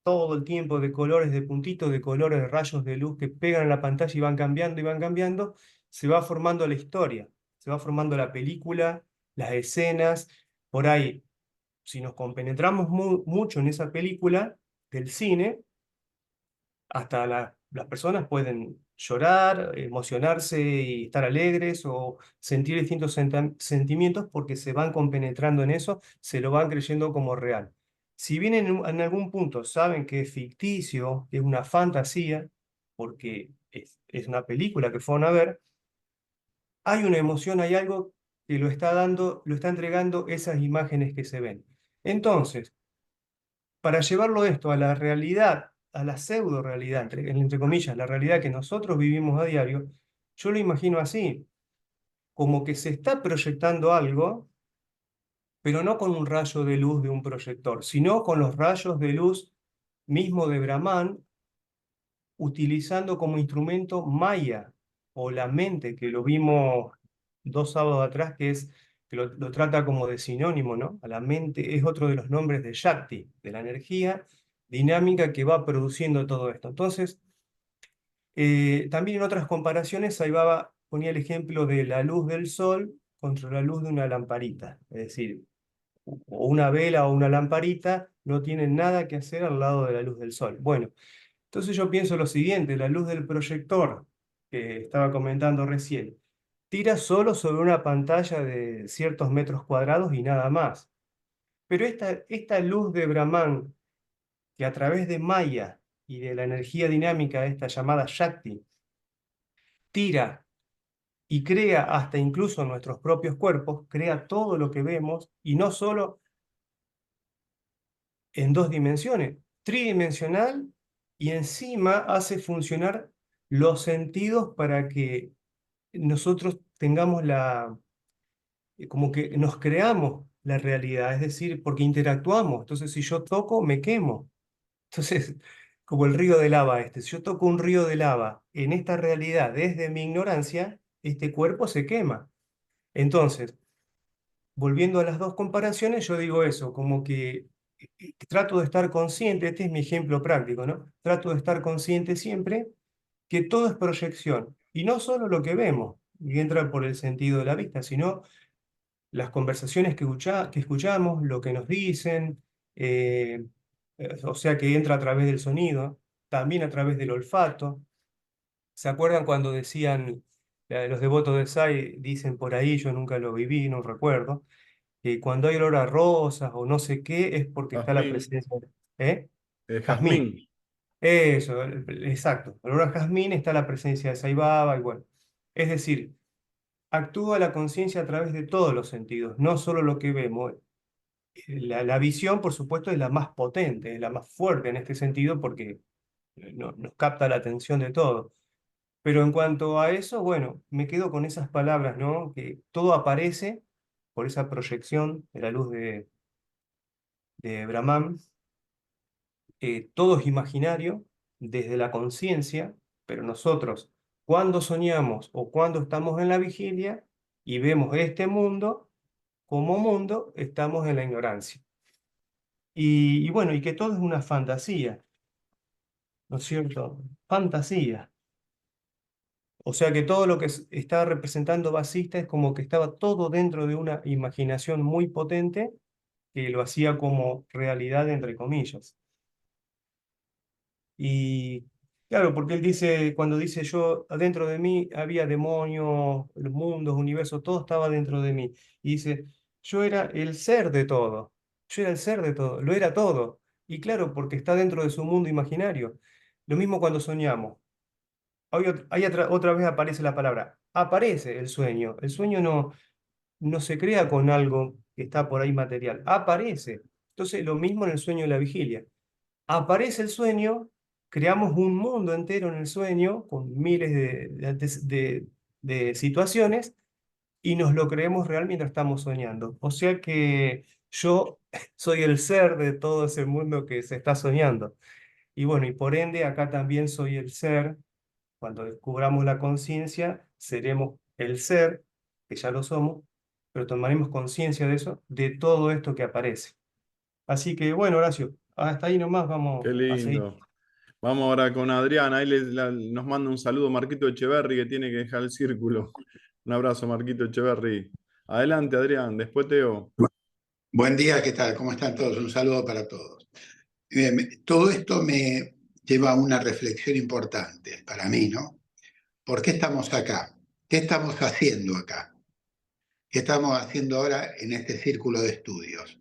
todo el tiempo de colores, de puntitos, de colores, de rayos de luz que pegan en la pantalla y van cambiando, se va formando la historia, se va formando la película, las escenas. Por ahí, si nos compenetramos mucho en esa película del cine, hasta las personas pueden llorar, emocionarse y estar alegres o sentir distintos sentimientos porque se van compenetrando en eso, se lo van creyendo como real. Si bien en algún punto saben que es ficticio, que es una fantasía, porque es una película que fueron a ver, hay una emoción, hay algo que lo está dando, lo está entregando esas imágenes que se ven. Entonces, para llevarlo esto a la realidad, a la pseudo realidad, entre comillas, la realidad que nosotros vivimos a diario, yo lo imagino así, como que se está proyectando algo, pero no con un rayo de luz de un proyector, sino con los rayos de luz mismo de Brahman, utilizando como instrumento Maya o la mente, que lo vimos 2 sábados atrás, que lo trata como de sinónimo, ¿no? A la mente es otro de los nombres de Shakti, de la energía dinámica que va produciendo todo esto. Entonces, también en otras comparaciones, Saibaba ponía el ejemplo de la luz del sol contra la luz de una lamparita. Es decir, o una vela o una lamparita no tienen nada que hacer al lado de la luz del sol. Bueno, entonces yo pienso lo siguiente, la luz del proyector que estaba comentando recién, tira solo sobre una pantalla de ciertos metros cuadrados y nada más. Pero esta luz de Brahman, que a través de Maya y de la energía dinámica, esta llamada Shakti, tira y crea hasta incluso nuestros propios cuerpos, crea todo lo que vemos y no solo en 2 dimensiones, tridimensional, y encima hace funcionar los sentidos para que nosotros tengamos como que nos creamos la realidad, es decir, porque interactuamos. Entonces, si yo toco, me quemo. Entonces, como el río de lava este, si yo toco un río de lava en esta realidad desde mi ignorancia, este cuerpo se quema. Entonces, volviendo a las dos comparaciones, yo digo eso, como que trato de estar consciente, este es mi ejemplo práctico, ¿no? Trato de estar consciente siempre que todo es proyección, y no solo lo que vemos, y entra por el sentido de la vista, sino las conversaciones que escuchamos, lo que nos dicen, eh, o sea que entra a través del sonido, también a través del olfato. ¿Se acuerdan cuando decían, los devotos de Sai dicen por ahí, yo nunca lo viví, no recuerdo, que cuando hay olor a rosas o no sé qué, es porque está la Jazmín, presencia ¿eh? Jazmín. jazmín. Eso, exacto. El olor a jazmín está la presencia de Saibaba y bueno. Es decir, actúa la conciencia a través de todos los sentidos, no solo lo que vemos. La visión, por supuesto, es la más potente, es la más fuerte en este sentido porque nos capta la atención de todo. Pero en cuanto a eso, bueno, me quedo con esas palabras, ¿no? Que todo aparece por esa proyección de la luz de Brahman. Todo es imaginario desde la conciencia, pero nosotros, cuando soñamos o cuando estamos en la vigilia y vemos este mundo como mundo, estamos en la ignorancia. Y bueno, y que todo es una fantasía, ¿no es cierto? Fantasía. O sea que todo lo que está representando Basista es como que estaba todo dentro de una imaginación muy potente que lo hacía como realidad, entre comillas. Y claro, porque él dice, cuando dice yo, adentro de mí había demonios, mundos, universos, todo estaba dentro de mí. Y dice, yo era el ser de todo, yo era el ser de todo, lo era todo. Y claro, porque está dentro de su mundo imaginario. Lo mismo cuando soñamos. Otra vez aparece la palabra, aparece el sueño. El sueño no se crea con algo que está por ahí material, aparece. Entonces, lo mismo en el sueño y la vigilia. Aparece el sueño, creamos un mundo entero en el sueño, con miles de situaciones, y nos lo creemos real mientras estamos soñando. O sea que yo soy el ser de todo ese mundo que se está soñando. Y bueno, y por ende acá también soy el ser. Cuando descubramos la conciencia, seremos el ser, que ya lo somos, pero tomaremos conciencia de eso, de todo esto que aparece. Así que bueno, Horacio, hasta ahí nomás Qué vamos a seguir. lindo. Vamos ahora con Adrián. Ahí nos manda un saludo Marquito Echeverry que tiene que dejar el círculo. Un abrazo, Marquito Echeverry. Adelante, Adrián. Después Teo. Buen día, ¿qué tal? ¿Cómo están todos? Un saludo para todos. Todo esto me lleva a una reflexión importante para mí, ¿no? ¿Por qué estamos acá? ¿Qué estamos haciendo acá? ¿Qué estamos haciendo ahora en este círculo de estudios?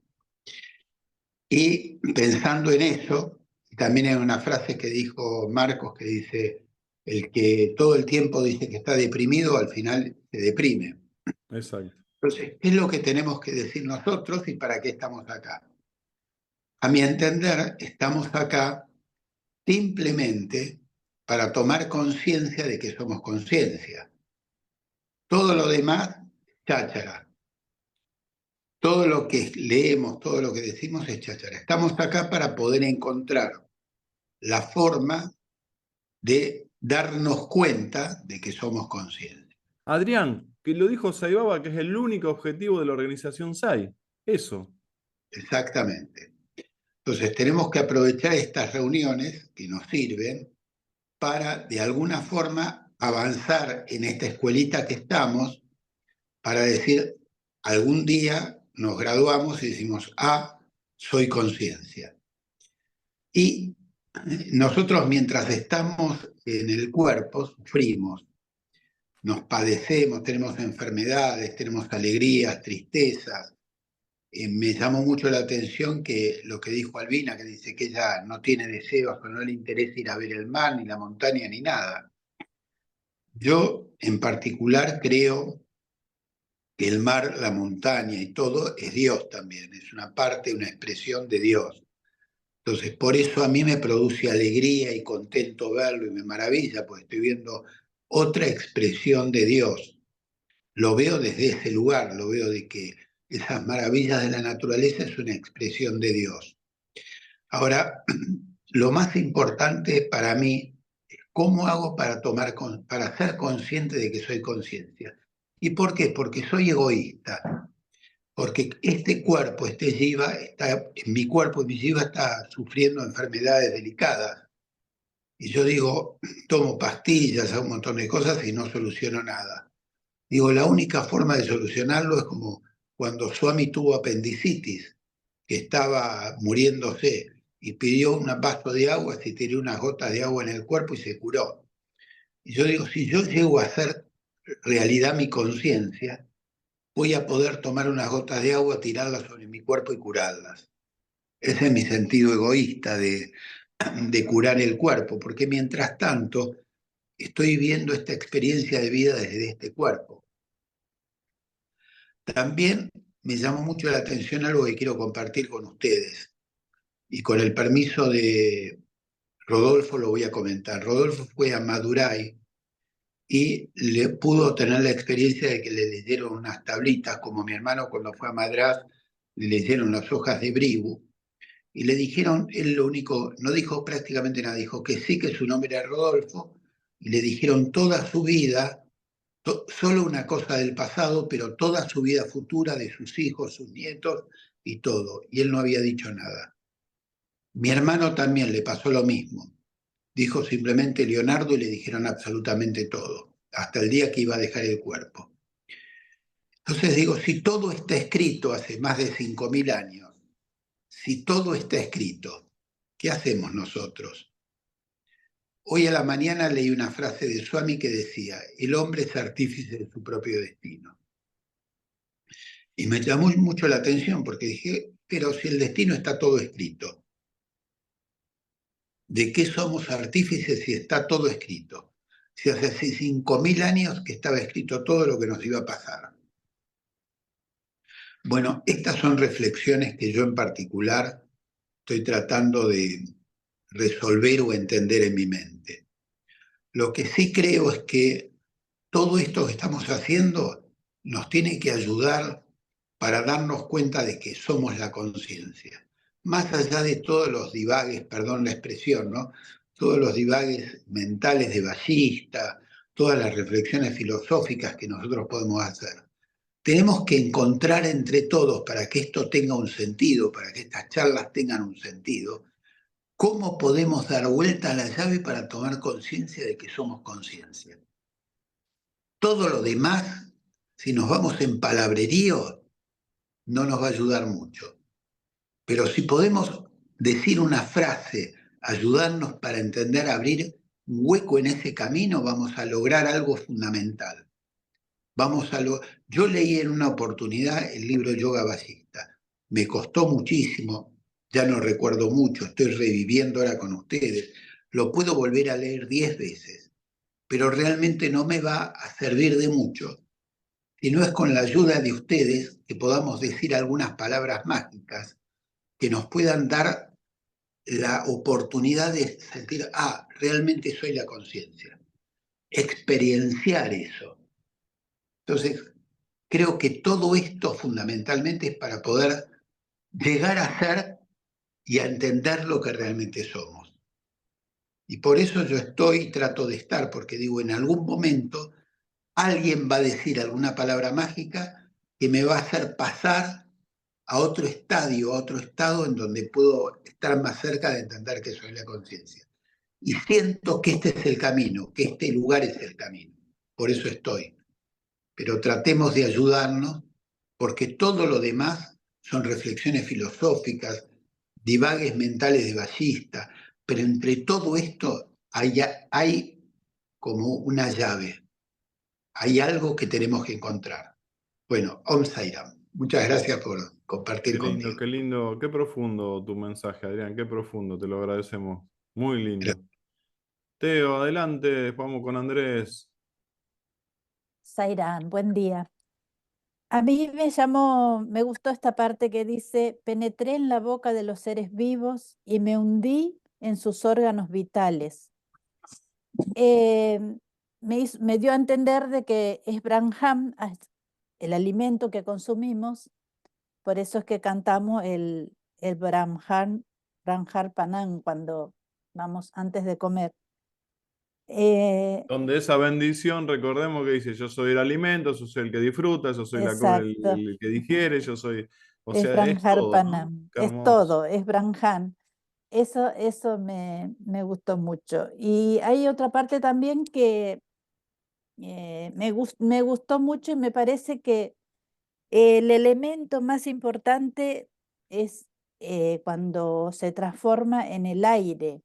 Y pensando en eso, también hay una frase que dijo Marcos que dice, el que todo el tiempo dice que está deprimido, al final se deprime. Exacto. Entonces, ¿qué es lo que tenemos que decir nosotros y para qué estamos acá? A mi entender, estamos acá simplemente para tomar conciencia de que somos conciencia. Todo lo demás, cháchara. Todo lo que leemos, todo lo que decimos es cháchara. Estamos acá para poder encontrar la forma de darnos cuenta de que somos conscientes. Adrián, que lo dijo Saibaba, que es el único objetivo de la organización SAI. Eso. Exactamente. Entonces tenemos que aprovechar estas reuniones que nos sirven para, de alguna forma, avanzar en esta escuelita que estamos, para decir, algún día nos graduamos y decimos, soy conciencia. Y nosotros mientras estamos en el cuerpo, sufrimos, nos padecemos, tenemos enfermedades, tenemos alegrías, tristezas. Me llamó mucho la atención que lo que dijo Albina, que dice que ella no tiene deseos o no le interesa ir a ver el mar, ni la montaña, ni nada. Yo, en particular, creo que el mar, la montaña y todo es Dios también, es una parte, una expresión de Dios. Entonces, por eso a mí me produce alegría y contento verlo y me maravilla, porque estoy viendo otra expresión de Dios. Lo veo desde ese lugar, lo veo de que esas maravillas de la naturaleza es una expresión de Dios. Ahora, lo más importante para mí es cómo hago para ser consciente de que soy conciencia. ¿Y por qué? Porque soy egoísta. Porque este cuerpo, este jiva, mi cuerpo y mi jiva está sufriendo enfermedades delicadas. Y yo digo, tomo pastillas, hago un montón de cosas y no soluciono nada. Digo, la única forma de solucionarlo es como cuando Swami tuvo apendicitis, que estaba muriéndose y pidió un vaso de agua, se tiró unas gotas de agua en el cuerpo y se curó. Y yo digo, si yo llego a hacer realidad mi conciencia, voy a poder tomar unas gotas de agua, tirarlas sobre mi cuerpo y curarlas. Ese es mi sentido egoísta de curar el cuerpo, porque mientras tanto estoy viviendo esta experiencia de vida desde este cuerpo. También me llamó mucho la atención algo que quiero compartir con ustedes. Y con el permiso de Rodolfo lo voy a comentar. Rodolfo fue a Madurai y le pudo tener la experiencia de que le leyeron unas tablitas, como mi hermano cuando fue a Madrás, le leyeron las hojas de Bribu, y le dijeron, él lo único, no dijo prácticamente nada, dijo que sí, que su nombre era Rodolfo, y le dijeron toda su vida, solo una cosa del pasado, pero toda su vida futura, de sus hijos, sus nietos y todo, y él no había dicho nada. Mi hermano también le pasó lo mismo. Dijo simplemente Leonardo y le dijeron absolutamente todo, hasta el día que iba a dejar el cuerpo. Entonces digo, si todo está escrito hace más de 5.000 años, si todo está escrito, ¿qué hacemos nosotros? Hoy a la mañana leí una frase de Swami que decía, el hombre es artífice de su propio destino. Y me llamó mucho la atención porque dije, pero si el destino está todo escrito, ¿de qué somos artífices si está todo escrito? Si hace 5.000 años que estaba escrito todo lo que nos iba a pasar. Bueno, estas son reflexiones que yo en particular estoy tratando de resolver o entender en mi mente. Lo que sí creo es que todo esto que estamos haciendo nos tiene que ayudar para darnos cuenta de que somos la conciencia. Más allá de todos los divagues, perdón la expresión, ¿no? Todos los divagues mentales de Ballista, todas las reflexiones filosóficas que nosotros podemos hacer. Tenemos que encontrar entre todos, para que esto tenga un sentido, para que estas charlas tengan un sentido, cómo podemos dar vuelta a la llave para tomar conciencia de que somos conciencia. Todo lo demás, si nos vamos en palabrerío, no nos va a ayudar mucho. Pero si podemos decir una frase, ayudarnos para entender, abrir un hueco en ese camino, vamos a lograr algo fundamental. Yo leí en una oportunidad el libro Yoga Vasista. Me costó muchísimo, ya no recuerdo mucho, estoy reviviendo ahora con ustedes. Lo puedo volver a leer 10 veces, pero realmente no me va a servir de mucho. Si no es con la ayuda de ustedes que podamos decir algunas palabras mágicas que nos puedan dar la oportunidad de sentir, realmente soy la conciencia. Experienciar eso. Entonces, creo que todo esto fundamentalmente es para poder llegar a ser y a entender lo que realmente somos. Y por eso yo trato de estar, porque digo, en algún momento alguien va a decir alguna palabra mágica que me va a hacer pasar a otro estadio, a otro estado en donde puedo estar más cerca de entender que soy la conciencia. Y siento que este es el camino, que este lugar es el camino. Por eso estoy. Pero tratemos de ayudarnos, porque todo lo demás son reflexiones filosóficas, divagues mentales de Ballista, pero entre todo esto hay como una llave, hay algo que tenemos que encontrar. Bueno, Om Sairam, muchas gracias por compartir conmigo. qué lindo, qué profundo tu mensaje, Adrián, qué profundo, te lo agradecemos. Muy lindo. Teo, adelante, vamos con Andrés. Sairán, buen día. A mí me gustó esta parte que dice, penetré en la boca de los seres vivos y me hundí en sus órganos vitales. Me dio a entender de que es Brahman, el alimento que consumimos, por eso es que cantamos el Brahman Panam cuando vamos antes de comer. Donde esa bendición, recordemos que dice, yo soy el alimento, yo soy el que disfruta, yo soy Exacto. el que digiere, yo soy, o Es sea, es todo, ¿no? Panam, Qué es hermoso. todo, es Brahman. Eso me gustó mucho. Y hay otra parte también que me gustó mucho y me parece que el elemento más importante es cuando se transforma en el aire,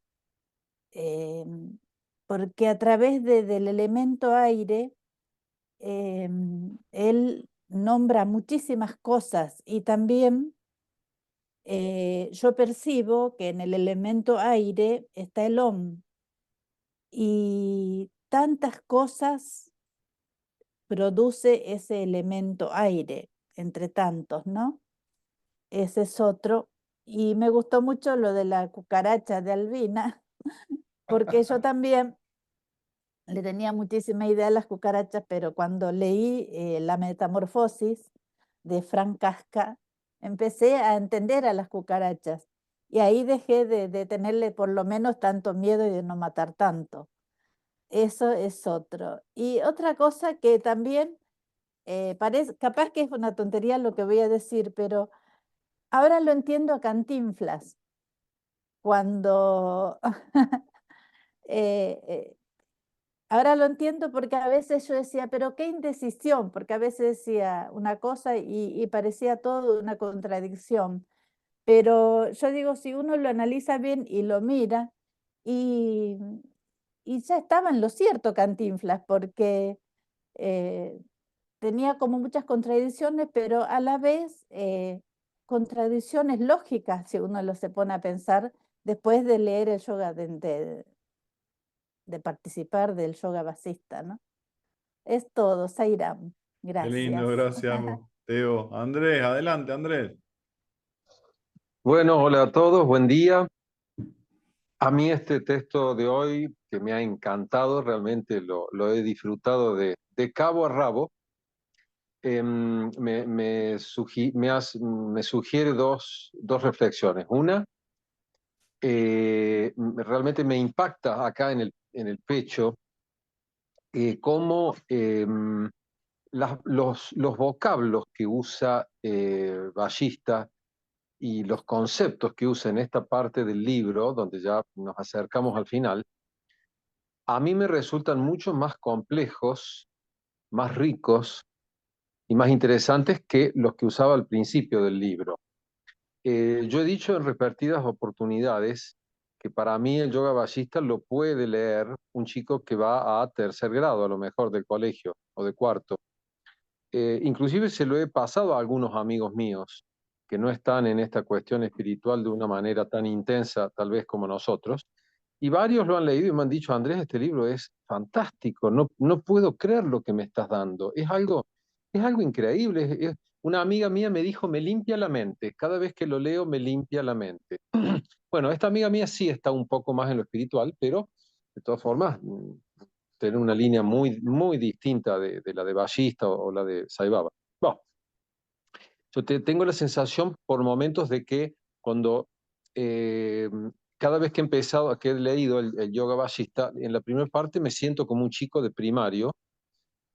porque a través del elemento aire, él nombra muchísimas cosas y también yo percibo que en el elemento aire está el Om y tantas cosas produce ese elemento aire, entre tantos, ¿no? Ese es otro. Y me gustó mucho lo de la cucaracha de Albina, porque yo también le tenía muchísima idea a las cucarachas, pero cuando leí La Metamorfosis de Frank Kafka, empecé a entender a las cucarachas. Y ahí dejé de tenerle por lo menos tanto miedo y de no matar tanto. Eso es otro. Y otra cosa que también parece, capaz que es una tontería lo que voy a decir, pero ahora lo entiendo a Cantinflas, cuando ahora lo entiendo porque a veces yo decía, pero qué indecisión, porque a veces decía una cosa y parecía todo una contradicción. Pero yo digo, si uno lo analiza bien y lo mira, y, y ya estaba en lo cierto Cantinflas, porque tenía como muchas contradicciones, pero a la vez contradicciones lógicas, si uno lo se pone a pensar, después de leer el yoga, de participar del yoga vasista, ¿no? Es todo, Sairam. Qué lindo, Gracias. gracias, Teo. Andrés, adelante, Andrés. Bueno, hola a todos, buen día. A mí este texto de hoy, que me ha encantado, realmente lo he disfrutado de cabo a rabo, me sugiere dos reflexiones. Una, realmente me impacta acá en el pecho cómo los vocablos que usa Ballista y los conceptos que usa en esta parte del libro, donde ya nos acercamos al final, a mí me resultan mucho más complejos, más ricos y más interesantes que los que usaba al principio del libro. Yo he dicho en repetidas oportunidades que para mí el yoga ballista lo puede leer un chico que va a tercer grado, a lo mejor del colegio o de cuarto. Inclusive se lo he pasado a algunos amigos míos que no están en esta cuestión espiritual de una manera tan intensa, tal vez como nosotros, y varios lo han leído y me han dicho, Andrés, este libro es fantástico, no puedo creer lo que me estás dando, es algo increíble. Una amiga mía me dijo, me limpia la mente, cada vez que lo leo me limpia la mente. Bueno, esta amiga mía sí está un poco más en lo espiritual, pero de todas formas tener una línea muy distinta de la de Ballista o la de Sai Baba. Bueno, yo tengo la sensación por momentos de que cuando cada vez que he empezado, que he leído el yoga ballista, en la primera parte me siento como un chico de primario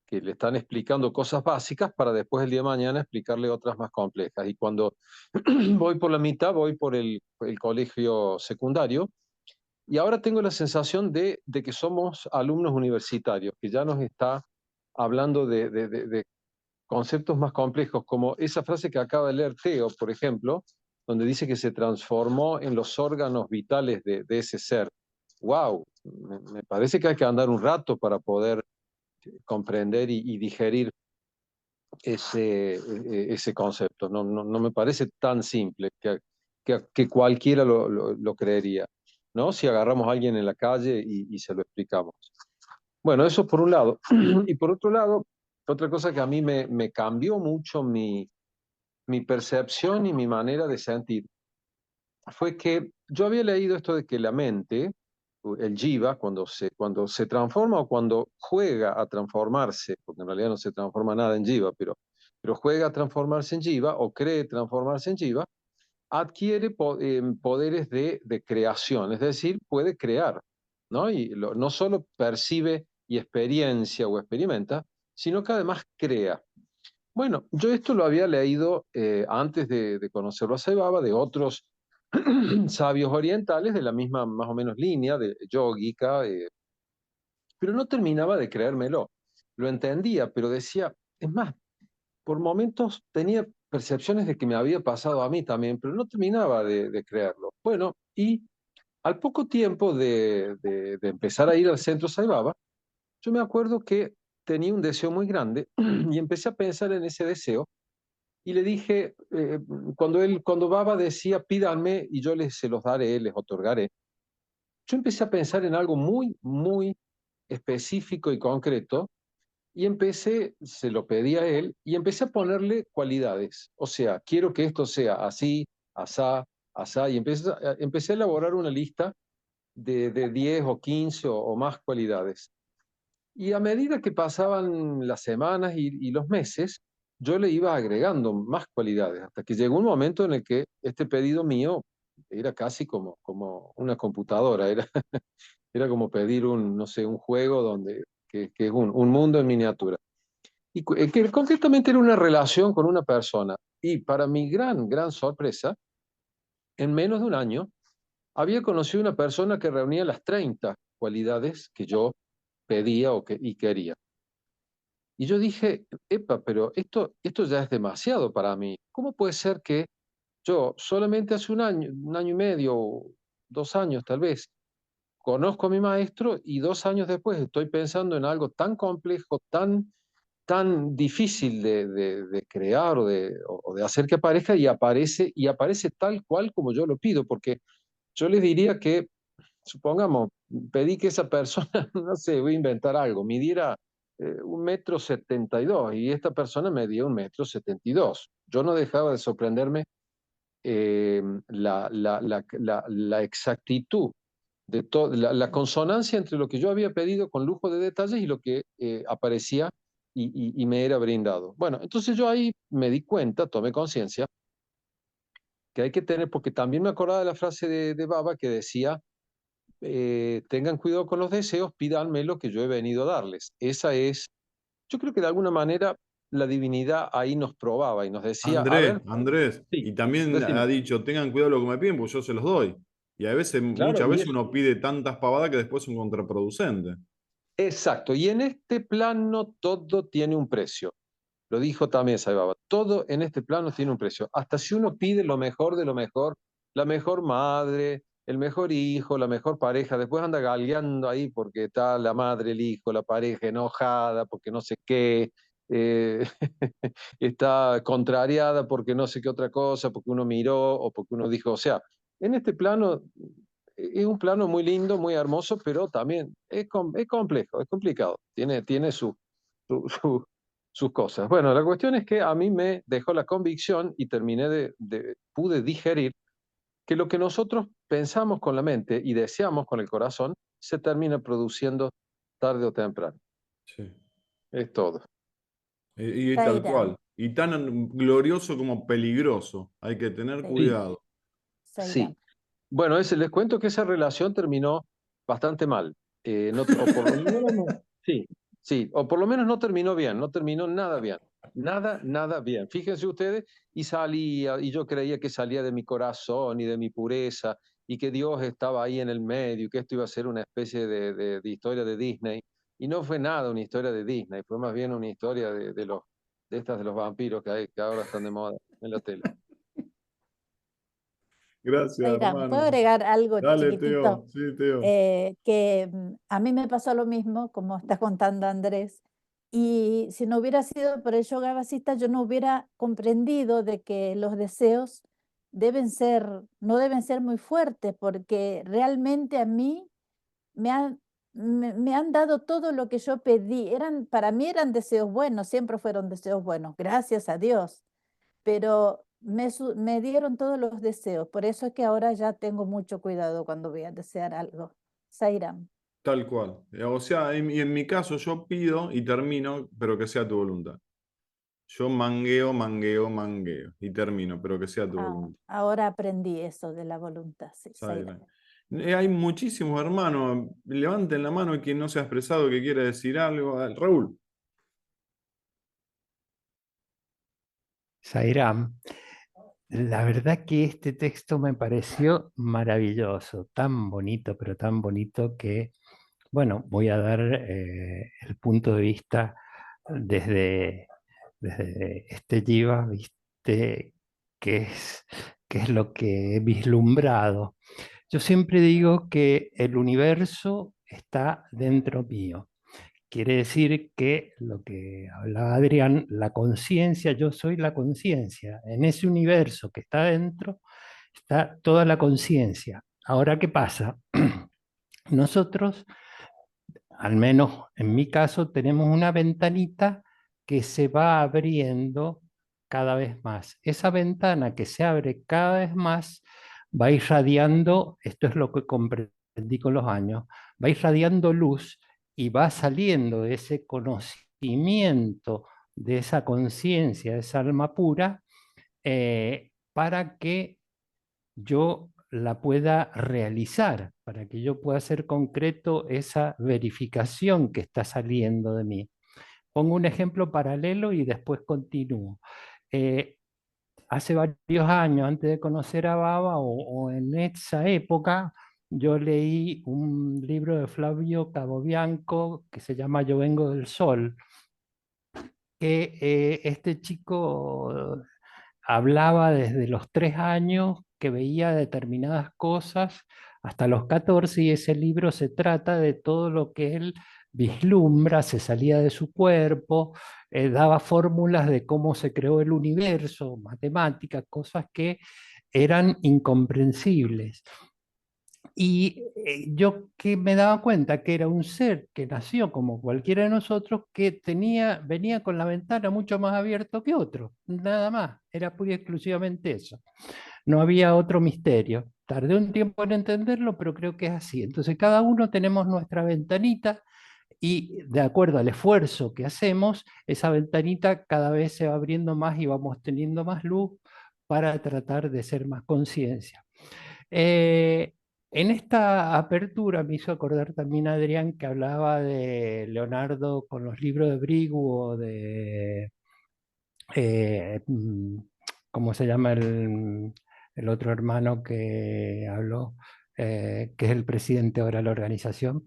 que le están explicando cosas básicas para después el día de mañana explicarle otras más complejas. Y cuando voy por la mitad, voy por el colegio secundario, y ahora tengo la sensación de que somos alumnos universitarios, que ya nos está hablando de conceptos más complejos, como esa frase que acaba de leer Teo, por ejemplo, donde dice que se transformó en los órganos vitales de ese ser. ¡Wow! Me parece que hay que andar un rato para poder comprender y digerir ese concepto. No me parece tan simple que cualquiera lo creería, ¿no? Si agarramos a alguien en la calle y se lo explicamos. Bueno, eso por un lado. Y por otro lado, otra cosa que a mí me cambió mucho mi percepción y mi manera de sentir fue que yo había leído esto de que la mente, el jiva, cuando se transforma o cuando juega a transformarse, porque en realidad no se transforma nada en jiva, pero juega a transformarse en jiva o cree transformarse en jiva, adquiere poderes de creación, es decir, puede crear, ¿no? Y no solo percibe y experiencia o experimenta, sino que además crea. Bueno, yo esto lo había leído antes de conocerlo a Sai Baba, de otros sabios orientales de la misma más o menos línea, de yógica, pero no terminaba de creérmelo. Lo entendía, pero decía, es más, por momentos tenía percepciones de que me había pasado a mí también, pero no terminaba de creerlo. Bueno, y al poco tiempo de empezar a ir al centro Sai Baba, yo me acuerdo que tenía un deseo muy grande y empecé a pensar en ese deseo y le dije, cuando Baba decía, pídanme y yo se los daré, les otorgaré, yo empecé a pensar en algo muy específico y concreto, y empecé, se lo pedí a él, y empecé a ponerle cualidades. O sea, quiero que esto sea así, asá, asá, y empecé a elaborar una lista de 10 o 15 o más cualidades. Y a medida que pasaban las semanas y los meses, yo le iba agregando más cualidades, hasta que llegó un momento en el que este pedido mío era casi como una computadora, era como pedir no sé, un juego que es un mundo en miniatura. Y que concretamente era una relación con una persona. Y para mi gran sorpresa, en menos de un año, había conocido una persona que reunía las 30 cualidades que yo pedía y quería. Y yo dije, epa, pero esto ya es demasiado para mí. ¿Cómo puede ser que yo solamente hace un año y medio, 2 años tal vez, conozco a mi maestro y 2 años después estoy pensando en algo tan complejo, tan difícil de crear o de hacer que aparezca y aparece tal cual como yo lo pido? Porque yo les diría que, supongamos, pedí que esa persona, no sé, voy a inventar algo, midiera 1,72 m y esta persona medía 1,72 m. Yo no dejaba de sorprenderme la exactitud de la consonancia entre lo que yo había pedido con lujo de detalles y lo que aparecía y me era brindado. Bueno, entonces yo ahí me di cuenta, tomé conciencia, que hay que tener, porque también me acordaba de la frase de Baba que decía, tengan cuidado con los deseos, pídanme lo que yo he venido a darles. Esa es, yo creo que de alguna manera la divinidad ahí nos probaba y nos decía, a ver, Andrés, sí, y también ha decime. dicho, tengan cuidado lo que me piden, porque yo se los doy. Y a veces, Claro, muchas veces uno pide tantas pavadas que después son contraproducentes. exacto, y en este plano todo tiene un precio. Lo dijo también Sai Baba, todo en este plano tiene un precio. Hasta si uno pide lo mejor de lo mejor, la mejor madre, el mejor hijo, la mejor pareja, después anda galgueando ahí porque está la madre, el hijo, la pareja enojada porque no sé qué, eh, está contrariada porque no sé qué otra cosa, porque uno miró o porque uno dijo, o sea, en este plano es un plano muy lindo, muy hermoso, pero también es complejo, es complicado, tiene su, sus cosas. Bueno, la cuestión es que a mí me dejó la convicción y pude digerir que lo que nosotros pensamos con la mente y deseamos con el corazón se termina produciendo tarde o temprano. Sí. Es todo. Y tal Zaira, cual. Y tan glorioso como peligroso. Hay que tener sí, Sí, cuidado. Zaira. sí. Bueno, les cuento que esa relación terminó bastante mal. O por lo menos sí, sí, o por lo menos no terminó bien, no terminó nada bien. Nada bien. Fíjense ustedes, y salía, y yo creía que salía de mi corazón y de mi pureza, y que Dios estaba ahí en el medio, y que esto iba a ser una especie de historia de Disney. Y no fue nada una historia de Disney, fue más bien una historia de los vampiros que ahora están de moda en la tele. Gracias, Zaira, ¿puedo hermano. agregar algo Dale, chiquitito? Teo. Sí, Teo. A mí me pasó lo mismo, como está contando Andrés, y si no hubiera sido por el yoga vasista, yo no hubiera comprendido de que los deseos no deben ser muy fuertes, porque realmente a mí me han dado todo lo que yo pedí. Para mí eran deseos buenos, siempre fueron deseos buenos, gracias a Dios, pero me dieron todos los deseos. Por eso es que ahora ya tengo mucho cuidado cuando voy a desear algo. Sairam. Tal cual. O sea, en mi caso yo pido y termino, pero que sea tu voluntad. Yo mangueo y termino, pero que sea tu voluntad. Ahora aprendí eso de la voluntad, sí, Sairam. Zaira. Hay muchísimos hermanos. Levanten la mano quien no se ha expresado que quiere decir algo. Raúl. Sairam, la verdad que este texto me pareció maravilloso, tan bonito, pero tan bonito que, bueno, voy a dar el punto de vista desde, desde este Jiva, ¿viste? ¿Qué es, qué es lo que he vislumbrado? Yo siempre digo que el universo está dentro mío. Quiere decir que lo que hablaba Adrián, la conciencia, yo soy la conciencia. En ese universo que está dentro está toda la conciencia. Ahora, ¿qué pasa? Nosotros al menos en mi caso, tenemos una ventanita que se va abriendo cada vez más. Esa ventana que se abre cada vez más va irradiando, esto es lo que comprendí con los años, va irradiando luz y va saliendo de ese conocimiento, de esa conciencia, de esa alma pura, para que yo la pueda realizar, para que yo pueda hacer concreto esa verificación que está saliendo de mí. Pongo un ejemplo paralelo y después continúo. Hace varios años, antes de conocer a Baba, o en esa época, yo leí un libro de Flavio Cabobianco que se llama Yo vengo del sol, que este chico hablaba desde los 3 años que veía determinadas cosas hasta los 14, y ese libro se trata de todo lo que él vislumbra, se salía de su cuerpo, daba fórmulas de cómo se creó el universo, matemáticas, cosas que eran incomprensibles. Y yo que me daba cuenta que era un ser que nació como cualquiera de nosotros, que venía con la ventana mucho más abierta que otro, nada más, era pura y exclusivamente eso. No había otro misterio. Tardé un tiempo en entenderlo, pero creo que es así. Entonces cada uno tenemos nuestra ventanita y de acuerdo al esfuerzo que hacemos, esa ventanita cada vez se va abriendo más y vamos teniendo más luz para tratar de ser más conciencia. En esta apertura me hizo acordar también Adrián, que hablaba de Leonardo con los libros de Brigu, o de, eh, mm, ¿cómo se llama el otro hermano que habló? Que es el presidente ahora de la organización,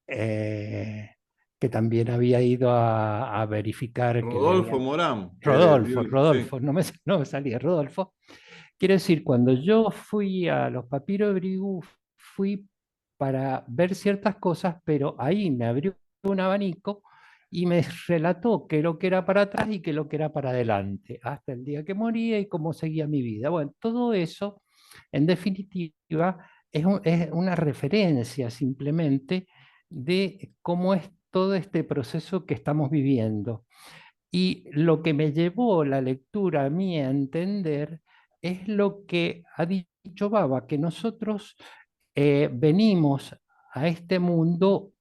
eh, que también había ido a verificar que le Rodolfo habían... Morán. Rodolfo, Sí. no me salía Rodolfo. Quiero decir, cuando yo fui a los papiros de Brigu, fui para ver ciertas cosas, pero ahí me abrió un abanico y me relató qué es lo que era para atrás y qué es lo que era para adelante, hasta el día que moría y cómo seguía mi vida. Bueno, todo eso, en definitiva, es una referencia simplemente de cómo es todo este proceso que estamos viviendo. Y lo que me llevó la lectura a mí a entender es lo que ha dicho Baba, que nosotros venimos a este mundo.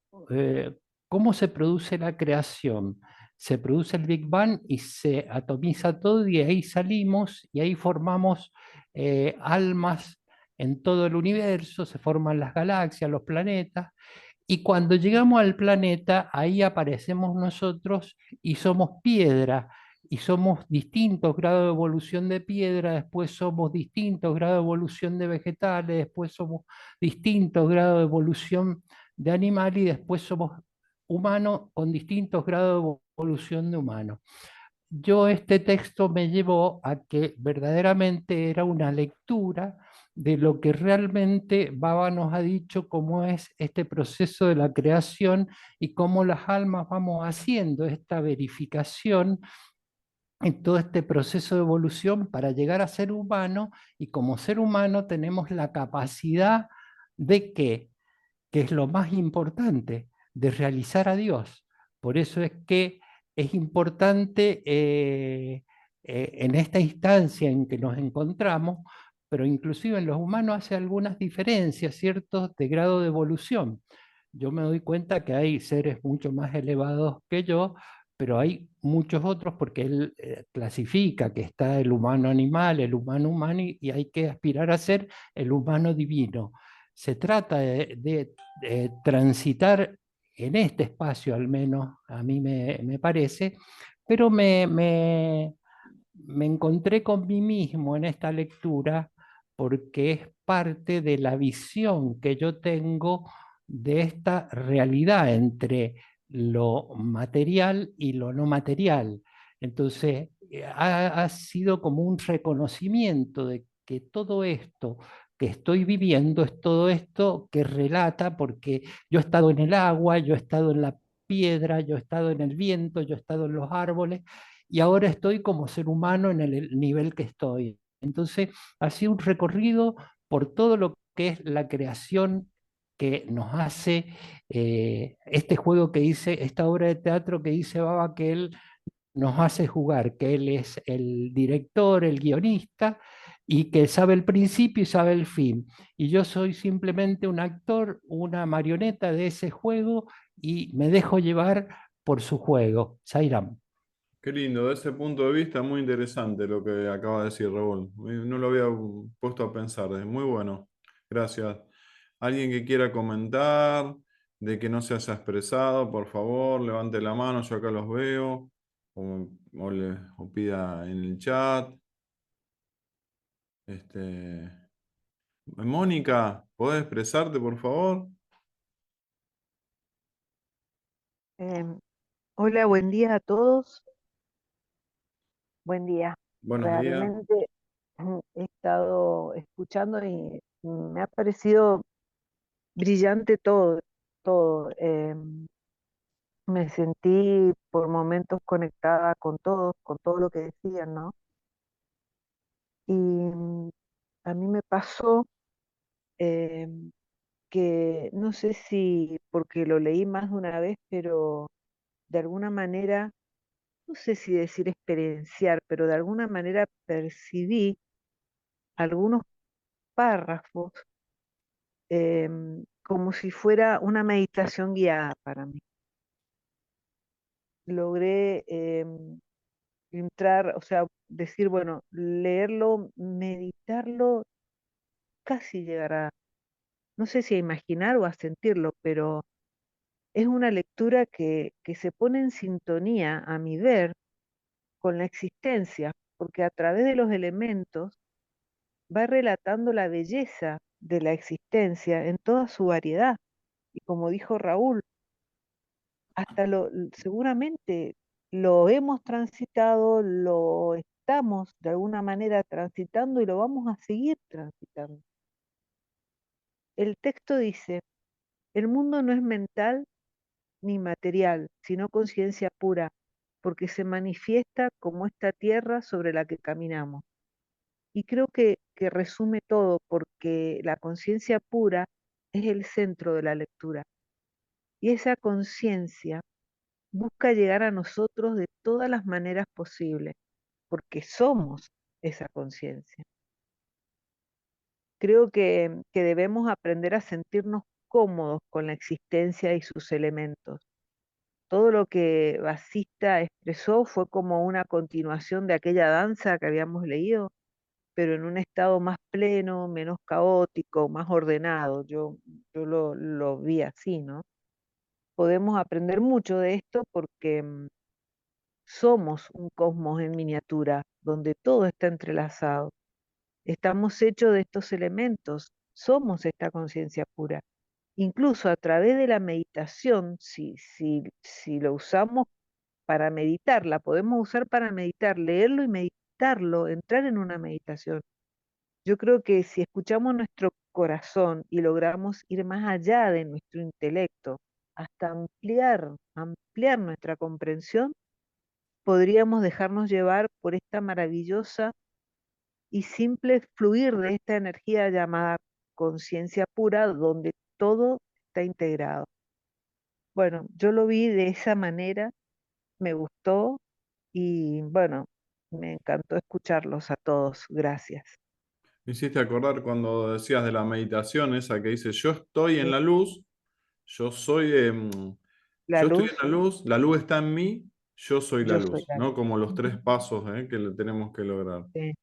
¿Cómo se produce la creación? Se produce el Big Bang y se atomiza todo, y ahí salimos y ahí formamos almas en todo el universo, se forman las galaxias, los planetas, y cuando llegamos al planeta, ahí aparecemos nosotros y somos piedra, y somos distintos grados de evolución de piedra, después somos distintos grados de evolución de vegetales, después somos distintos grados de evolución de animal, y después somos humanos con distintos grados de evolución de humano. Yo, este texto me llevó a que verdaderamente era una lectura de lo que realmente Baba nos ha dicho, cómo es este proceso de la creación y cómo las almas vamos haciendo esta verificación en todo este proceso de evolución para llegar a ser humano, y como ser humano tenemos la capacidad de que es lo más importante, de realizar a Dios. Por eso es que es importante en esta instancia en que nos encontramos, pero inclusive en los humanos hace algunas diferencias, ¿cierto?, de grado de evolución. Yo me doy cuenta que hay seres mucho más elevados que yo, pero hay muchos otros, porque él clasifica que está el humano animal, el humano humano, y hay que aspirar a ser el humano divino. Se trata de transitar en este espacio, al menos a mí me parece, pero me encontré con mí mismo en esta lectura, porque es parte de la visión que yo tengo de esta realidad entre lo material y lo no material. Entonces, ha sido como un reconocimiento de que todo esto que estoy viviendo es todo esto que relata, porque yo he estado en el agua, yo he estado en la piedra, yo he estado en el viento, yo he estado en los árboles, y ahora estoy como ser humano en el nivel que estoy. Entonces, ha sido un recorrido por todo lo que es la creación que nos hace este juego que dice, esta obra de teatro que dice Baba que él nos hace jugar, que él es el director, el guionista, y que sabe el principio y sabe el fin. Y yo soy simplemente un actor, una marioneta de ese juego, y me dejo llevar por su juego. Sairam. Qué lindo, desde ese punto de vista muy interesante lo que acaba de decir Raúl. No lo había puesto a pensar, es muy bueno. Gracias. ¿Alguien que quiera comentar de que no se haya expresado, por favor, levante la mano, yo acá los veo, o pida en el chat. Mónica, ¿podés expresarte, por favor? Hola, buen día a todos. Buen día. Buenos días. Realmente he estado escuchando y me ha parecido brillante todo, todo. Me sentí por momentos conectada con todos, con todo lo que decían, ¿no? Y a mí me pasó que no sé si porque lo leí más de una vez, pero de alguna manera, no sé si decir experienciar, pero de alguna manera percibí algunos párrafos como si fuera una meditación guiada para mí. Logré entrar, o sea, decir, bueno, leerlo, meditarlo, casi llegar a, no sé si a imaginar o a sentirlo, pero es una lectura que se pone en sintonía, a mi ver, con la existencia, porque a través de los elementos va relatando la belleza de la existencia en toda su variedad. Y como dijo Raúl, hasta seguramente lo hemos transitado, lo estamos de alguna manera transitando y lo vamos a seguir transitando. El texto dice, el mundo no es mental ni material, sino conciencia pura, porque se manifiesta como esta tierra sobre la que caminamos. Y creo que resume todo, porque la conciencia pura es el centro de la lectura. Y esa conciencia busca llegar a nosotros de todas las maneras posibles, porque somos esa conciencia. Creo que debemos aprender a sentirnos cómodos con la existencia y sus elementos. Todo lo que Basista expresó fue como una continuación de aquella danza que habíamos leído, pero en un estado más pleno, menos caótico, más ordenado. Yo lo vi así, ¿no? Podemos aprender mucho de esto porque somos un cosmos en miniatura, donde todo está entrelazado. Estamos hechos de estos elementos, somos esta conciencia pura. Incluso a través de la meditación, si lo usamos para meditar, la podemos usar para meditar, leerlo y meditarlo, entrar en una meditación. Yo creo que si escuchamos nuestro corazón y logramos ir más allá de nuestro intelecto, hasta ampliar nuestra comprensión, podríamos dejarnos llevar por esta maravillosa y simple fluir de esta energía llamada conciencia pura, donde todo está integrado. Bueno, yo lo vi de esa manera, me gustó y bueno, me encantó escucharlos a todos. Gracias. Me hiciste acordar cuando decías de la meditación, esa que dice, yo estoy en Sí, la luz, yo soy, la yo estoy en luz, la luz está en mí, yo soy la yo soy luz, la ¿no? luz. Como los Ujú. tres pasos, que le tenemos que lograr. Sí,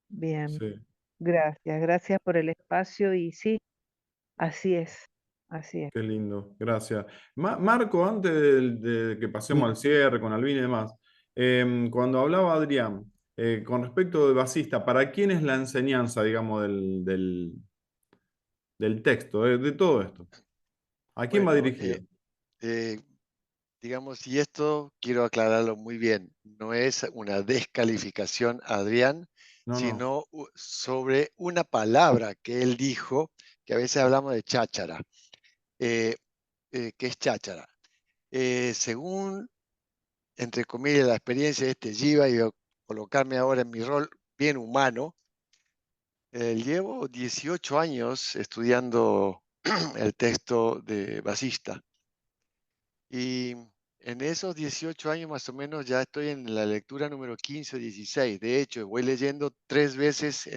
bien, Sí, gracias, gracias por el espacio y sí, así es, así es. qué lindo, gracias. Marco, antes de que pasemos al cierre con Albina y demás, cuando hablaba Adrián, con respecto de basista, ¿para quién es la enseñanza, digamos, del texto, de todo esto? ¿A quién va Bueno, dirigido? eh, digamos, y esto quiero aclararlo muy bien, no es una descalificación a Adrián, No, no. sino sobre una palabra que él dijo, que a veces hablamos de cháchara, eh, que es cháchara. Según, entre comillas, la experiencia de este Jiva, y voy a colocarme ahora en mi rol bien humano, llevo 18 años estudiando el texto de Vasista. Y en esos 18 años más o menos ya estoy en la lectura número 15 o 16. De hecho, voy leyendo 3 veces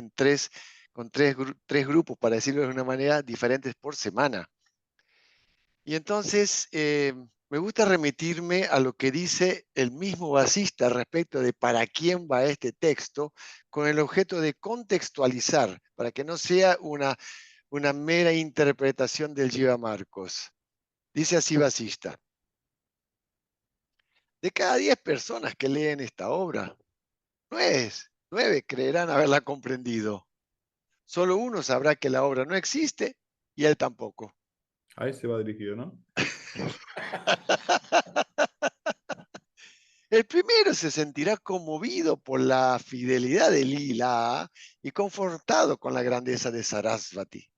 con tres grupos, para decirlo de una manera, diferentes por semana. Y entonces me gusta remitirme a lo que dice el mismo Vasista respecto de para quién va este texto, con el objeto de contextualizar, para que no sea una mera interpretación del Jiva Marcos. Dice así Vasista: de cada 10 personas que leen esta obra, 9 creerán haberla comprendido. Solo uno sabrá que la obra no existe y él tampoco. A ese va dirigido, ¿no? El primero se sentirá conmovido por la fidelidad de Lila y confortado con la grandeza de Sarasvati.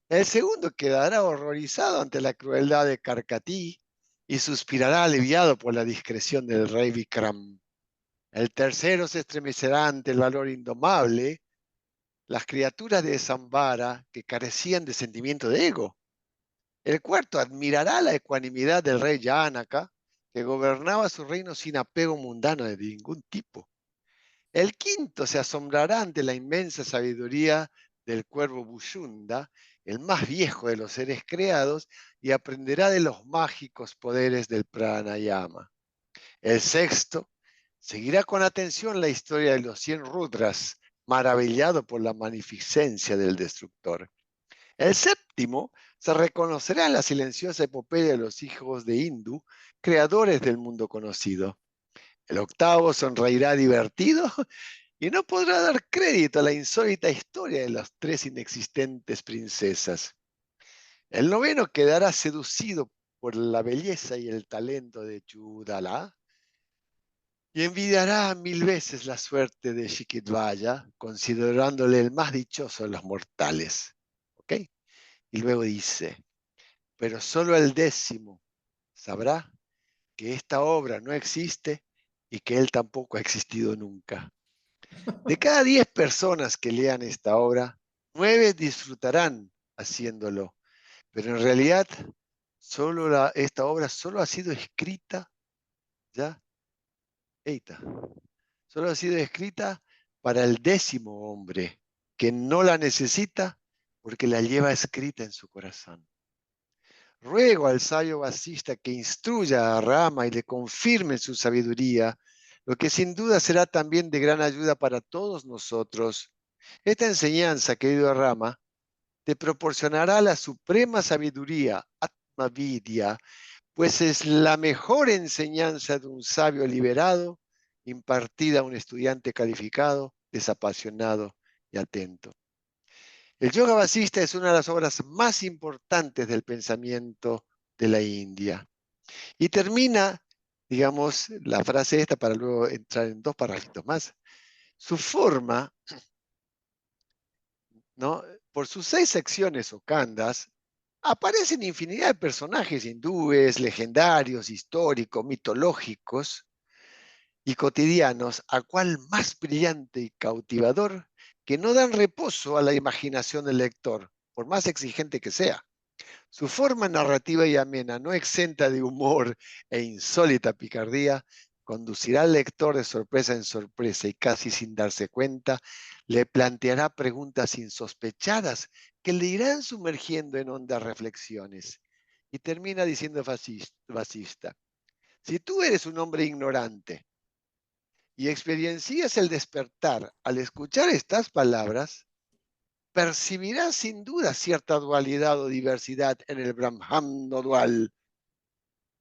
El segundo quedará horrorizado ante la crueldad de Karkati y suspirará aliviado por la discreción del rey Vikram. El tercero se estremecerá ante el valor indomable, las criaturas de Sambara que carecían de sentimiento de ego. El cuarto admirará la ecuanimidad del rey Janaka, que gobernaba su reino sin apego mundano de ningún tipo. El quinto se asombrará ante la inmensa sabiduría del cuervo Bushunda, el más viejo de los seres creados, y aprenderá de los mágicos poderes del pranayama. El sexto seguirá con atención la historia de los 100 Rudras, maravillado por la magnificencia del destructor. El séptimo se reconocerá en la silenciosa epopeya de los hijos de Indu, creadores del mundo conocido. El octavo sonreirá divertido y no podrá dar crédito a la insólita historia de las 3 inexistentes princesas. El noveno quedará seducido por la belleza y el talento de Chudala y envidiará 1000 veces la suerte de Shikidvaya, considerándole el más dichoso de los mortales. ¿Ok? Y luego dice: pero solo el 10º sabrá que esta obra no existe y que él tampoco ha existido nunca. De cada 10 personas que lean esta obra, 9 disfrutarán haciéndolo, pero en realidad esta obra solo ha sido escrita, ¿ya? Solo ha sido escrita para el 10º hombre, que no la necesita porque la lleva escrita en su corazón. Ruego al sabio Vasista que instruya a Rama y le confirme su sabiduría, lo que sin duda será también de gran ayuda para todos nosotros. Esta enseñanza, querido Rama, te proporcionará la suprema sabiduría, Atma Vidya, pues es la mejor enseñanza de un sabio liberado, impartida a un estudiante calificado, desapasionado y atento. El Yoga Vasista es una de las obras más importantes del pensamiento de la India. Y termina, digamos, la frase esta para luego entrar en 2 párrafos más. Su forma, ¿no? Por sus 6 secciones o kandas, aparecen infinidad de personajes hindúes, legendarios, históricos, mitológicos y cotidianos, a cual más brillante y cautivador, que no dan reposo a la imaginación del lector, por más exigente que sea. Su forma narrativa y amena, no exenta de humor e insólita picardía, conducirá al lector de sorpresa en sorpresa y casi sin darse cuenta, le planteará preguntas insospechadas que le irán sumergiendo en hondas reflexiones. Y termina diciendo Vasista: si tú eres un hombre ignorante y experiencias el despertar al escuchar estas palabras, percibirás sin duda cierta dualidad o diversidad en el Brahman no dual.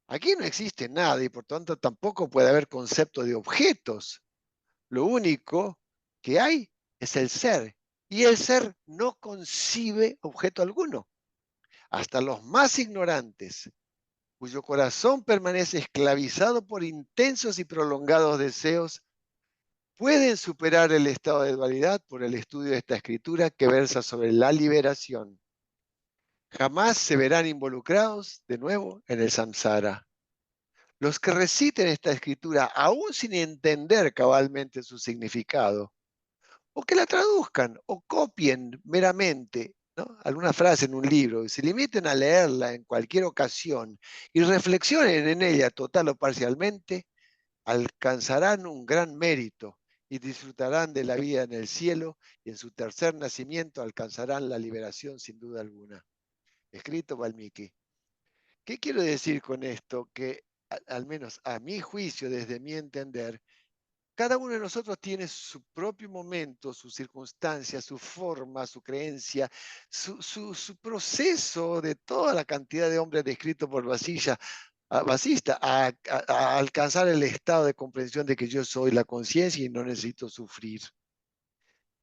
Aquí no existe nada y por tanto tampoco puede haber concepto de objetos. Lo único que hay es el ser, y el ser no concibe objeto alguno. Hasta los más ignorantes, cuyo corazón permanece esclavizado por intensos y prolongados deseos, pueden superar el estado de dualidad por el estudio de esta escritura que versa sobre la liberación. Jamás se verán involucrados de nuevo en el samsara. Los que reciten esta escritura, aún sin entender cabalmente su significado, o que la traduzcan o copien meramente, ¿no? Alguna frase en un libro, se limiten a leerla en cualquier ocasión y reflexionen en ella total o parcialmente, alcanzarán un gran mérito y disfrutarán de la vida en el cielo y en su tercer nacimiento alcanzarán la liberación sin duda alguna. Escrito Valmiki. ¿Qué quiero decir con esto? Que al menos a mi juicio, desde mi entender, cada uno de nosotros tiene su propio momento, su circunstancia, su forma, su creencia, su proceso de toda la cantidad de hombres descritos por Basista a alcanzar el estado de comprensión de que yo soy la conciencia y no necesito sufrir.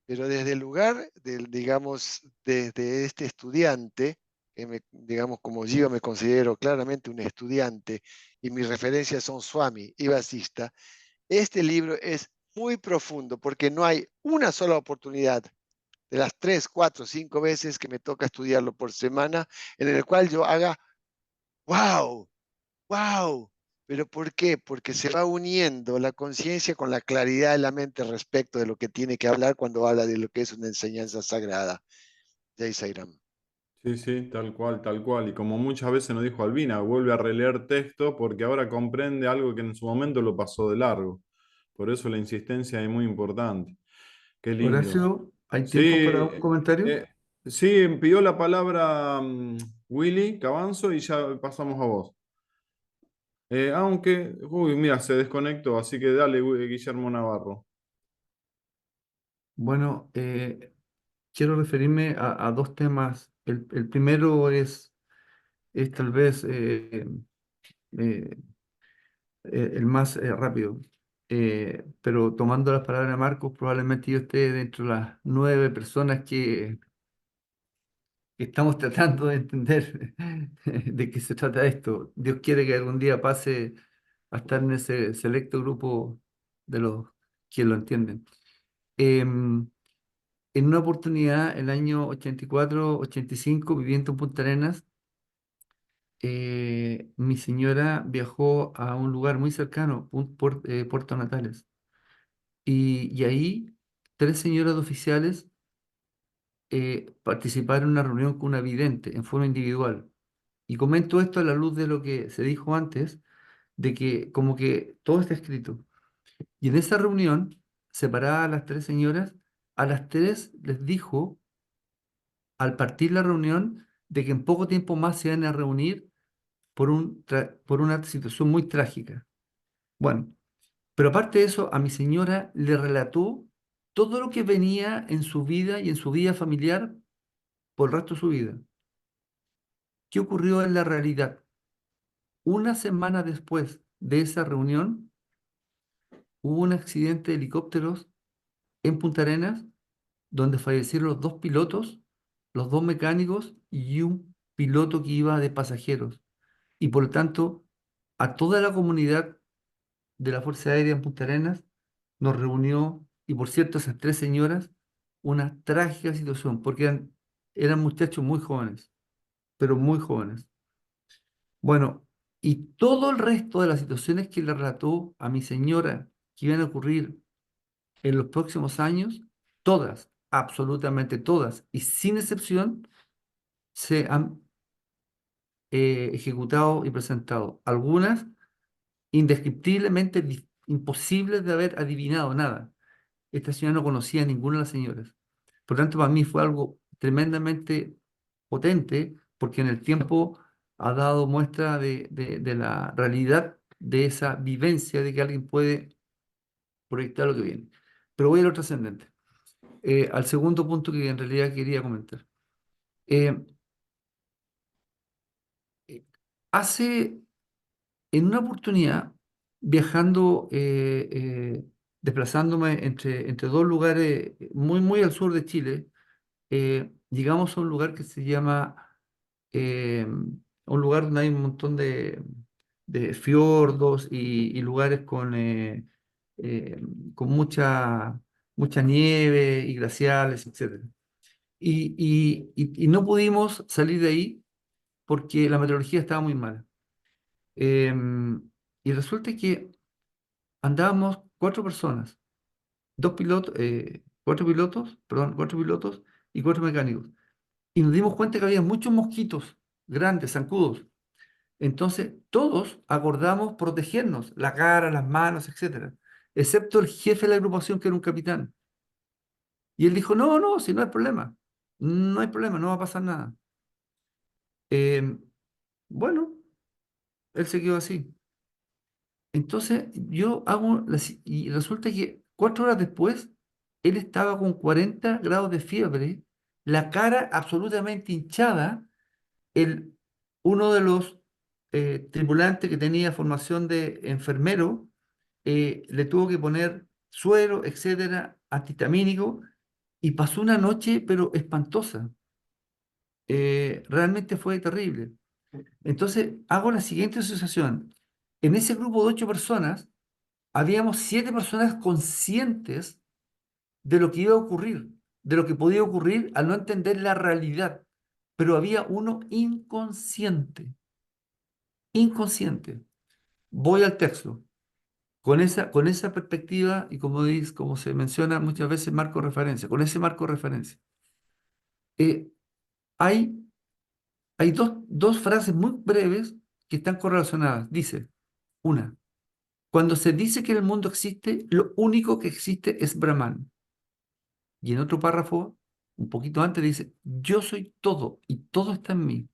Pero desde el lugar, digamos, desde este estudiante, que digamos, como yo me considero claramente un estudiante y mis referencias son Swami y Basista, este libro es muy profundo porque no hay una sola oportunidad de las 3, 4, 5 veces que me toca estudiarlo por semana en el cual yo haga, wow, wow. ¿Pero por qué? Porque se va uniendo la conciencia con la claridad de la mente respecto de lo que tiene que hablar cuando habla de lo que es una enseñanza sagrada. Jai Sairam. Sí, sí, tal cual, tal cual. Y como muchas veces nos dijo Albina, vuelve a releer texto porque ahora comprende algo que en su momento lo pasó de largo. Por eso la insistencia es muy importante. Qué lindo. Horacio, ¿hay Sí, tiempo para un comentario? sí, pidió la palabra Willy Cabanzo y ya pasamos a vos. Uy, mira, se desconectó, así que dale, Guillermo Navarro. Bueno, quiero referirme a dos temas. El primero es tal vez eh, el más rápido. Pero tomando las palabras de Marcos, probablemente yo esté dentro de las 9 personas que estamos tratando de entender de qué se trata esto. Dios quiere que algún día pase a estar en ese selecto grupo de los que lo entienden. Em, en una oportunidad, el año 84, 85, viviendo en Punta Arenas, mi señora viajó a un lugar muy cercano, Puerto Natales. Y ahí 3 señoras oficiales participaron en una reunión con una vidente en forma individual. Y comento esto a la luz de lo que se dijo antes, de que como que todo está escrito. Y en esa reunión, separada a las 3 señoras, a las 3 les dijo, al partir la reunión, de que en poco tiempo más se iban a reunir por una situación muy trágica. Bueno, pero aparte de eso, a mi señora le relató todo lo que venía en su vida y en su vida familiar por el resto de su vida. ¿Qué ocurrió en la realidad? Una semana después de esa reunión, hubo un accidente de helicópteros en Punta Arenas, donde fallecieron los 2 pilotos, los 2 mecánicos y un piloto que iba de pasajeros. Y por lo tanto, a toda la comunidad de la Fuerza Aérea en Punta Arenas nos reunió, y por cierto, esas 3 señoras, una trágica situación, porque eran muchachos muy jóvenes, pero muy jóvenes. Bueno, y todo el resto de las situaciones que le relató a mi señora que iban a ocurrir en los próximos años, todas, absolutamente todas, y sin excepción, se han ejecutado y presentado. Algunas indescriptiblemente imposibles de haber adivinado nada. Esta señora no conocía a ninguna de las señoras. Por tanto, para mí fue algo tremendamente potente, porque en el tiempo ha dado muestra de la realidad de esa vivencia de que alguien puede proyectar lo que viene. Pero voy a lo trascendente, al segundo punto que en realidad quería comentar. Eh, eh, hace, en una oportunidad, viajando, desplazándome entre 2 lugares muy, muy al sur de Chile, llegamos a un lugar que se llama, un lugar donde hay un montón de fiordos y lugares eh, con mucha nieve y glaciales, etcétera. Y no pudimos salir de ahí porque la meteorología estaba muy mala. Em, y resulta que andábamos 4 personas, 4 pilotos y 4 mecánicos. y nos dimos cuenta que había muchos mosquitos grandes, zancudos. Entonces, todos acordamos protegernos, la cara, las manos, etcétera, excepto el jefe de la agrupación, que era un capitán. Y él dijo, no, no, si no hay problema, no hay problema, no va a pasar nada. Bueno, él se quedó así. Entonces, y resulta que 4 horas después, él estaba con 40 grados de fiebre, la cara absolutamente hinchada. Uno de los tripulantes que tenía formación de enfermero le tuvo que poner suero, etcétera, antihistamínico, y pasó una noche, pero espantosa. Realmente fue terrible. Entonces, hago la siguiente asociación. En ese grupo de 8 personas, habíamos 7 personas conscientes de lo que iba a ocurrir, de lo que podía ocurrir al no entender la realidad, pero había uno inconsciente. Inconsciente. Voy al texto. Con esa perspectiva y como se menciona muchas veces, marco de referencia, con ese marco de referencia. Eh, hay hay dos frases muy breves que están correlacionadas. Dice, una, cuando se dice que el mundo existe, lo único que existe es Brahman. Y en otro párrafo, un poquito antes, dice, yo soy todo y todo está en mí.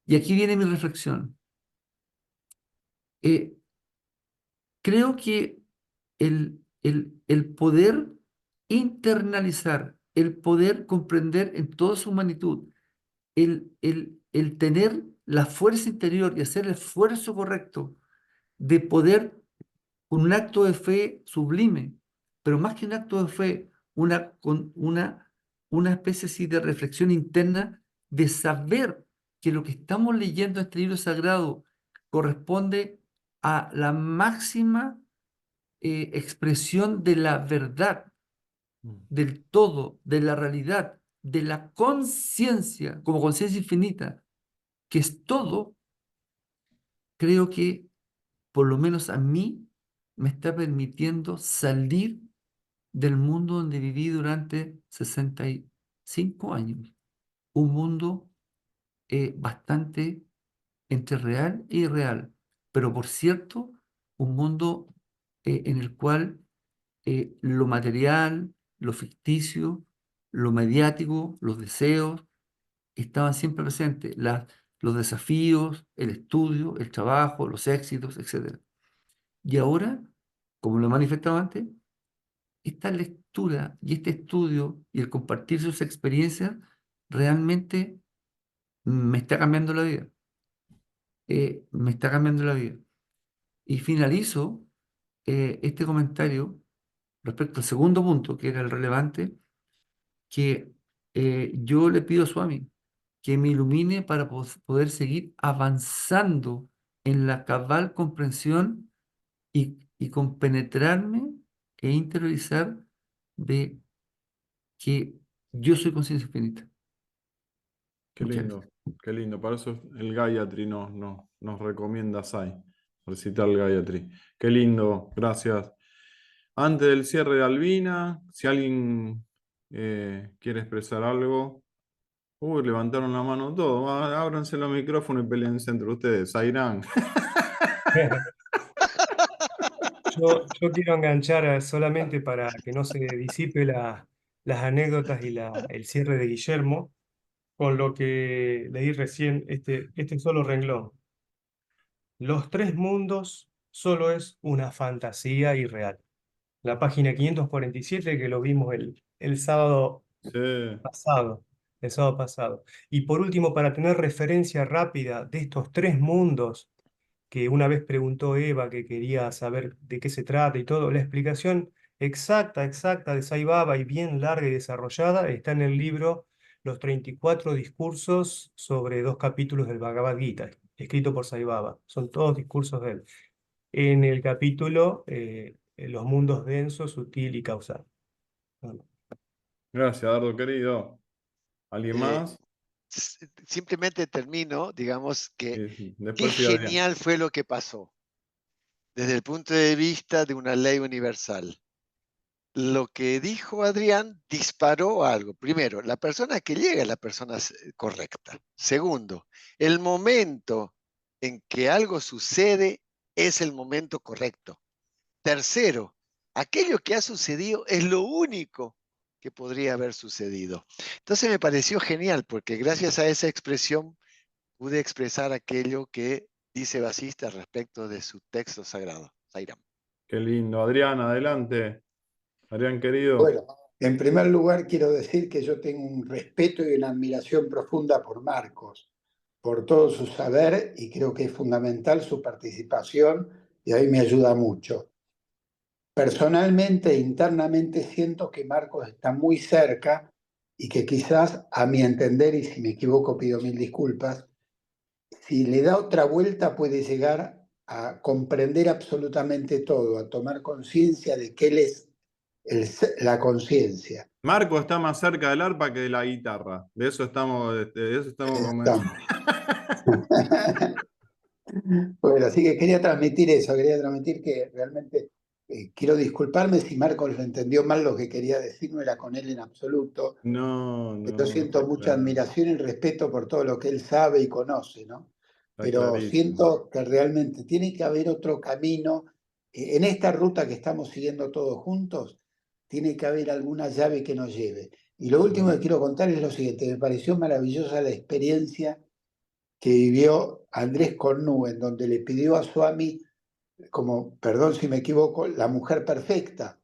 Y aquí viene mi reflexión. Eh, Creo que el poder internalizar, el poder comprender en toda su magnitud, el tener la fuerza interior y hacer el esfuerzo correcto de poder, con un acto de fe sublime, pero más que un acto de fe, una especie así de reflexión interna, de saber que lo que estamos leyendo en este libro sagrado corresponde a la máxima expresión de la verdad, del todo, de la realidad, de la conciencia, como conciencia infinita, que es todo. Creo que por lo menos a mí me está permitiendo salir del mundo donde viví durante 65 años. Un mundo bastante entre real e irreal, pero por cierto, un mundo en el cual lo material, lo ficticio, lo mediático, los deseos, estaban siempre presentes. Los desafíos, el estudio, el trabajo, los éxitos, etc. Y ahora, como lo he manifestado antes, esta lectura y este estudio y el compartir sus experiencias realmente me está cambiando la vida. Me está cambiando la vida. Y finalizo este comentario respecto al segundo punto, que era el relevante, que yo le pido a Swami que me ilumine para poder seguir avanzando en la cabal comprensión y compenetrarme e interiorizar de que yo soy conciencia infinita. Qué Muchas lindo, gracias. qué lindo. Para eso el Gayatri nos recomienda Sai, recitar el Gayatri. Qué lindo, gracias. Antes del cierre de Albina, si alguien quiere expresar algo. Uy, levantaron la mano todos. Ábranse los micrófonos y peleense entre ustedes. Zairán. Yo quiero enganchar solamente para que no se disipe las anécdotas y el cierre de Guillermo con lo que leí recién, este solo renglón. Los 3 mundos solo es una fantasía irreal. La página 547 que lo vimos el sábado Sí. pasado. El sábado pasado. Y por último, para tener referencia rápida de estos 3 mundos que una vez preguntó Eva, que quería saber de qué se trata y todo, la explicación exacta de Sai Baba y bien larga y desarrollada está en el libro Los 34 discursos sobre 2 capítulos del Bhagavad Gita, escrito por Sai Baba. Son todos discursos de él. En el capítulo Los mundos denso, sutil y causal. Bueno, Gracias, Dardo querido. ¿Alguien Eh, más? Simplemente termino, digamos, que qué Después sigue Adrián. genial fue lo que pasó desde el punto de vista de una ley universal. lo que dijo Adrián disparó algo. Primero, la persona que llega es la persona correcta. Segundo, el momento en que algo sucede es el momento correcto. Tercero, aquello que ha sucedido es lo único que podría haber sucedido. Entonces me pareció genial porque gracias a esa expresión pude expresar aquello que dice Basista respecto de su texto sagrado. Sairam. Qué lindo. Adrián, adelante. Adrián, querido. Bueno, en primer lugar quiero decir que yo tengo un respeto y una admiración profunda por Marcos, por todo su saber, y creo que es fundamental su participación y a mí me ayuda mucho. Personalmente, internamente siento que Marcos está muy cerca y que quizás, a mi entender, y si me equivoco pido mil disculpas, si le da otra vuelta puede llegar a comprender absolutamente todo, a tomar conciencia de que él es la conciencia. Marco está más cerca del arpa que de la guitarra. De eso estamos convencidos. Bueno, así que quería transmitir eso, quería transmitir que realmente quiero disculparme si Marcos lo entendió mal lo que quería decir, no era con él en absoluto. No, Yo no, siento está mucha claro. admiración y respeto por todo lo que él sabe y conoce, ¿no? Está Pero clarísimo. siento que realmente tiene que haber otro camino. En esta ruta que estamos siguiendo todos juntos, tiene que haber alguna llave que nos lleve. Y lo último que quiero contar es lo siguiente, me pareció maravillosa la experiencia que vivió Andrés Cornu, en donde le pidió a Swami, como, perdón si me equivoco, la mujer perfecta,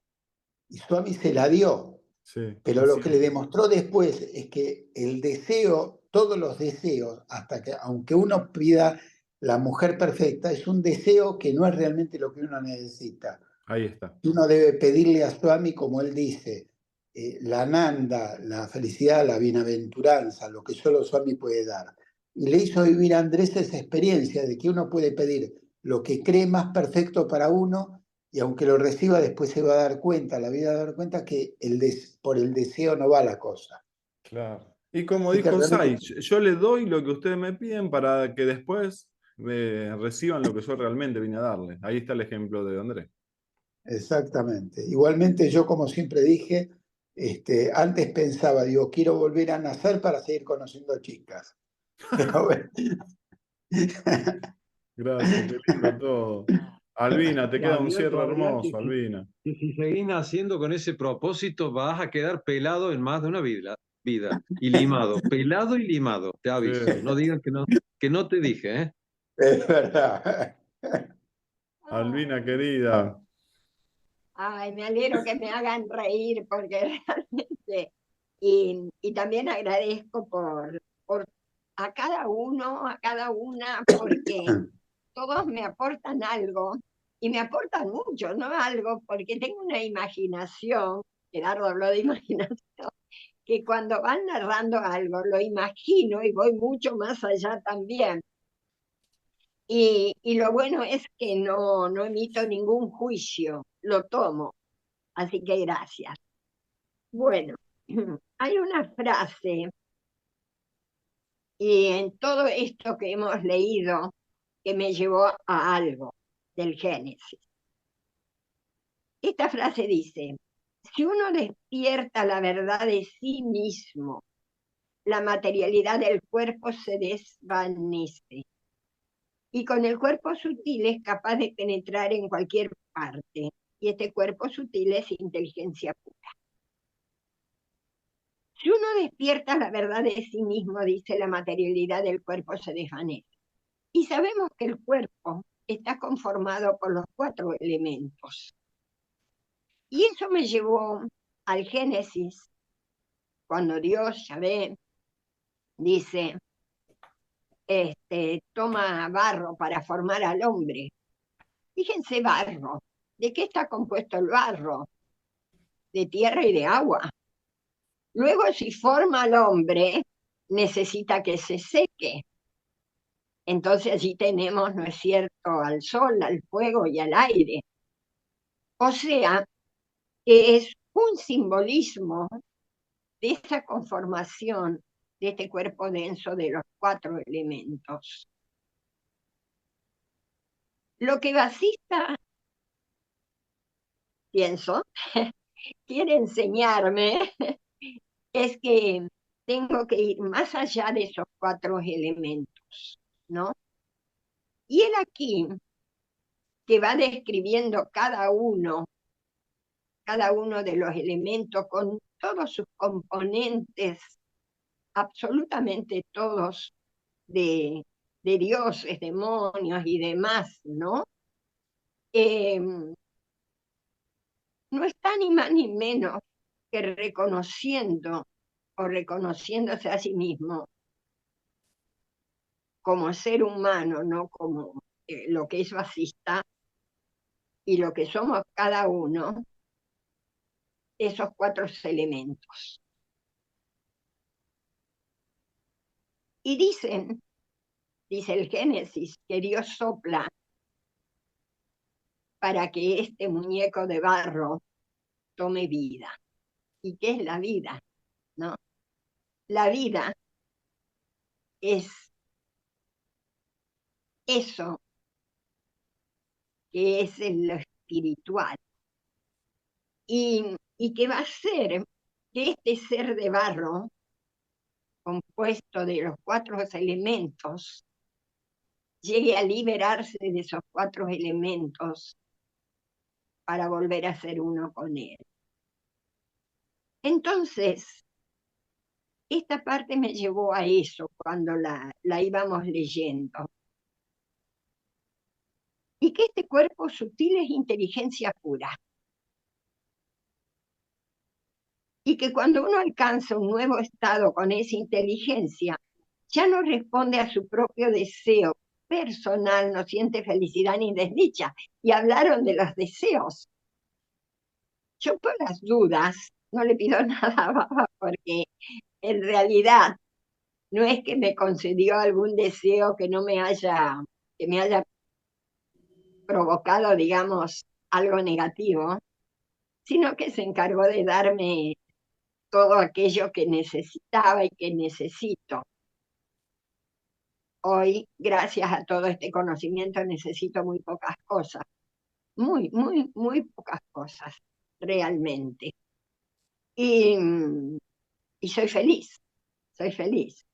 y Swami se la dio. Sí, Pero es lo que le cierto. demostró después es que el deseo, todos los deseos, hasta que, aunque uno pida la mujer perfecta, es un deseo que no es realmente lo que uno necesita. Ahí está. Uno debe pedirle a Swami, como él dice, la Nanda, la felicidad, la bienaventuranza, lo que solo Swami puede dar. Y le hizo vivir a Andrés esa experiencia de que uno puede pedir lo que cree más perfecto para uno, y aunque lo reciba, después se va a dar cuenta, la vida va a dar cuenta que por el deseo no va la cosa. Claro. Y como Así que dijo realmente, Sai, yo les doy lo que ustedes me piden para que después reciban lo que yo realmente vine a darles. Ahí está el ejemplo de Andrés. exactamente. Igualmente yo, como siempre dije, antes pensaba, digo, quiero volver a nacer para seguir conociendo chicas. Pero bueno. Gracias, qué lindo todo. Albina, te queda un cierre Todavía hermoso, Albina. que si seguís naciendo con ese propósito, vas a quedar pelado en más de una vida. Y limado, pelado y limado, te Sí. aviso. No digan que no te dije, ¿eh? Es verdad. Albina, querida. Ay, me alegro que me hagan reír porque realmente, y también agradezco por a cada uno, a cada una, porque todos me aportan algo y me aportan mucho, no algo, porque tengo una imaginación, Gerardo habló de imaginación, que cuando van narrando algo lo imagino y voy mucho más allá también. Y lo bueno es que no emito ningún juicio, lo tomo. Así que gracias. Bueno, hay una frase y en todo esto que hemos leído que me llevó a algo del Génesis. Esta frase dice, si uno despierta la verdad de sí mismo, la materialidad del cuerpo se desvanece y con el cuerpo sutil es capaz de penetrar en cualquier parte. Y este cuerpo sutil es inteligencia pura. Si uno despierta la verdad de sí mismo, dice, la materialidad del cuerpo se desvanece. Y sabemos que el cuerpo está conformado por los 4 elementos. Y eso me llevó al Génesis, cuando Dios, Yahvé, dice, toma barro para formar al hombre. Fíjense, barro. ¿De qué está compuesto el barro? De tierra y de agua. Luego, si forma al hombre, necesita que se seque. Entonces allí tenemos, ¿no es cierto?, al sol, al fuego y al aire. O sea, que es un simbolismo de esa conformación de este cuerpo denso de los 4 elementos. Lo que Basista, pienso, quiere enseñarme es que tengo que ir más allá de esos 4 elementos, ¿no? Y él aquí, que va describiendo cada uno de los elementos con todos sus componentes, absolutamente todos, de dioses, demonios y demás, ¿no? No está ni más ni menos que reconociendo o reconociéndose a sí mismo como ser humano, no como lo que es fascista y lo que somos cada uno, esos 4 elementos. Y dice el Génesis, que Dios sopla para que este muñeco de barro tome vida. ¿Y qué es la vida? ¿No? La vida es eso que es en lo espiritual y que va a ser que este ser de barro, compuesto de los 4 elementos, llegue a liberarse de esos 4 elementos para volver a ser uno con él. Entonces, esta parte me llevó a eso cuando la íbamos leyendo. Y que este cuerpo sutil es inteligencia pura. Y que cuando uno alcanza un nuevo estado con esa inteligencia, ya no responde a su propio deseo personal, no siente felicidad ni desdicha. Y hablaron de los deseos. Yo por las dudas no le pido nada a Baba porque en realidad no es que me concedió algún deseo que me haya provocado, digamos, algo negativo, sino que se encargó de darme todo aquello que necesitaba y que necesito. Hoy, gracias a todo este conocimiento, necesito muy pocas cosas, muy, muy, muy pocas cosas, realmente. Y, y soy feliz, soy feliz.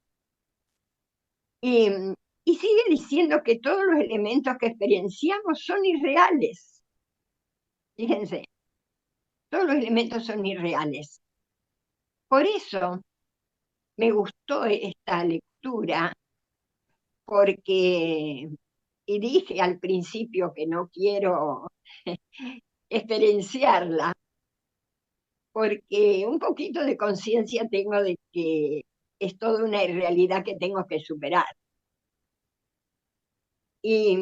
Y, y sigue diciendo que todos los elementos que experienciamos son irreales. Fíjense, todos los elementos son irreales. Por eso me gustó esta lectura, porque, y dije al principio que no quiero experienciarla, porque un poquito de conciencia tengo de que es toda una irrealidad que tengo que superar. Y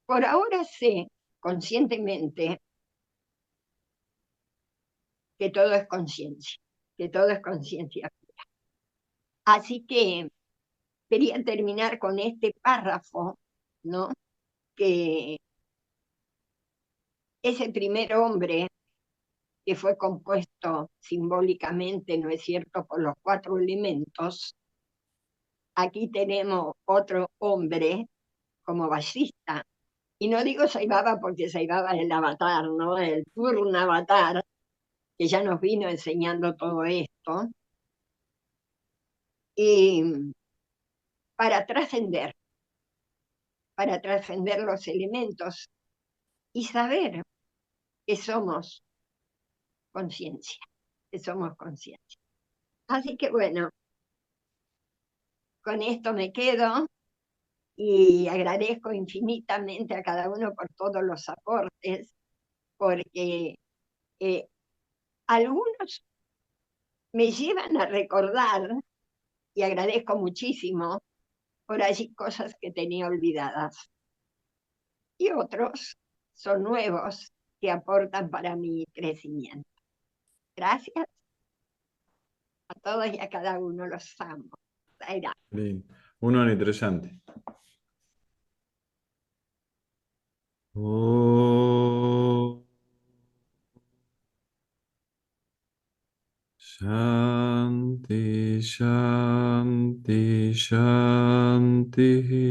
por ahora sé conscientemente que todo es conciencia, que todo es conciencia. Así que quería terminar con este párrafo, ¿no? Que ese primer hombre que fue compuesto simbólicamente, ¿no es cierto?, por los 4 elementos, aquí tenemos otro hombre como bajista. Y no digo Saibaba porque Saibaba es el avatar, ¿no? El Purna avatar, que ya nos vino enseñando todo esto. Y para trascender los elementos y saber que somos conciencia, que somos conciencia. Así que bueno, con esto me quedo y agradezco infinitamente a cada uno por todos los aportes, porque algunos me llevan a recordar, y agradezco muchísimo, por allí cosas que tenía olvidadas. Y otros son nuevos que aportan para mi crecimiento. Gracias a todos y a cada uno, los amo. Zaira. Lindo. Uno interesante. Oh. Shanti, Shanti, Shanti.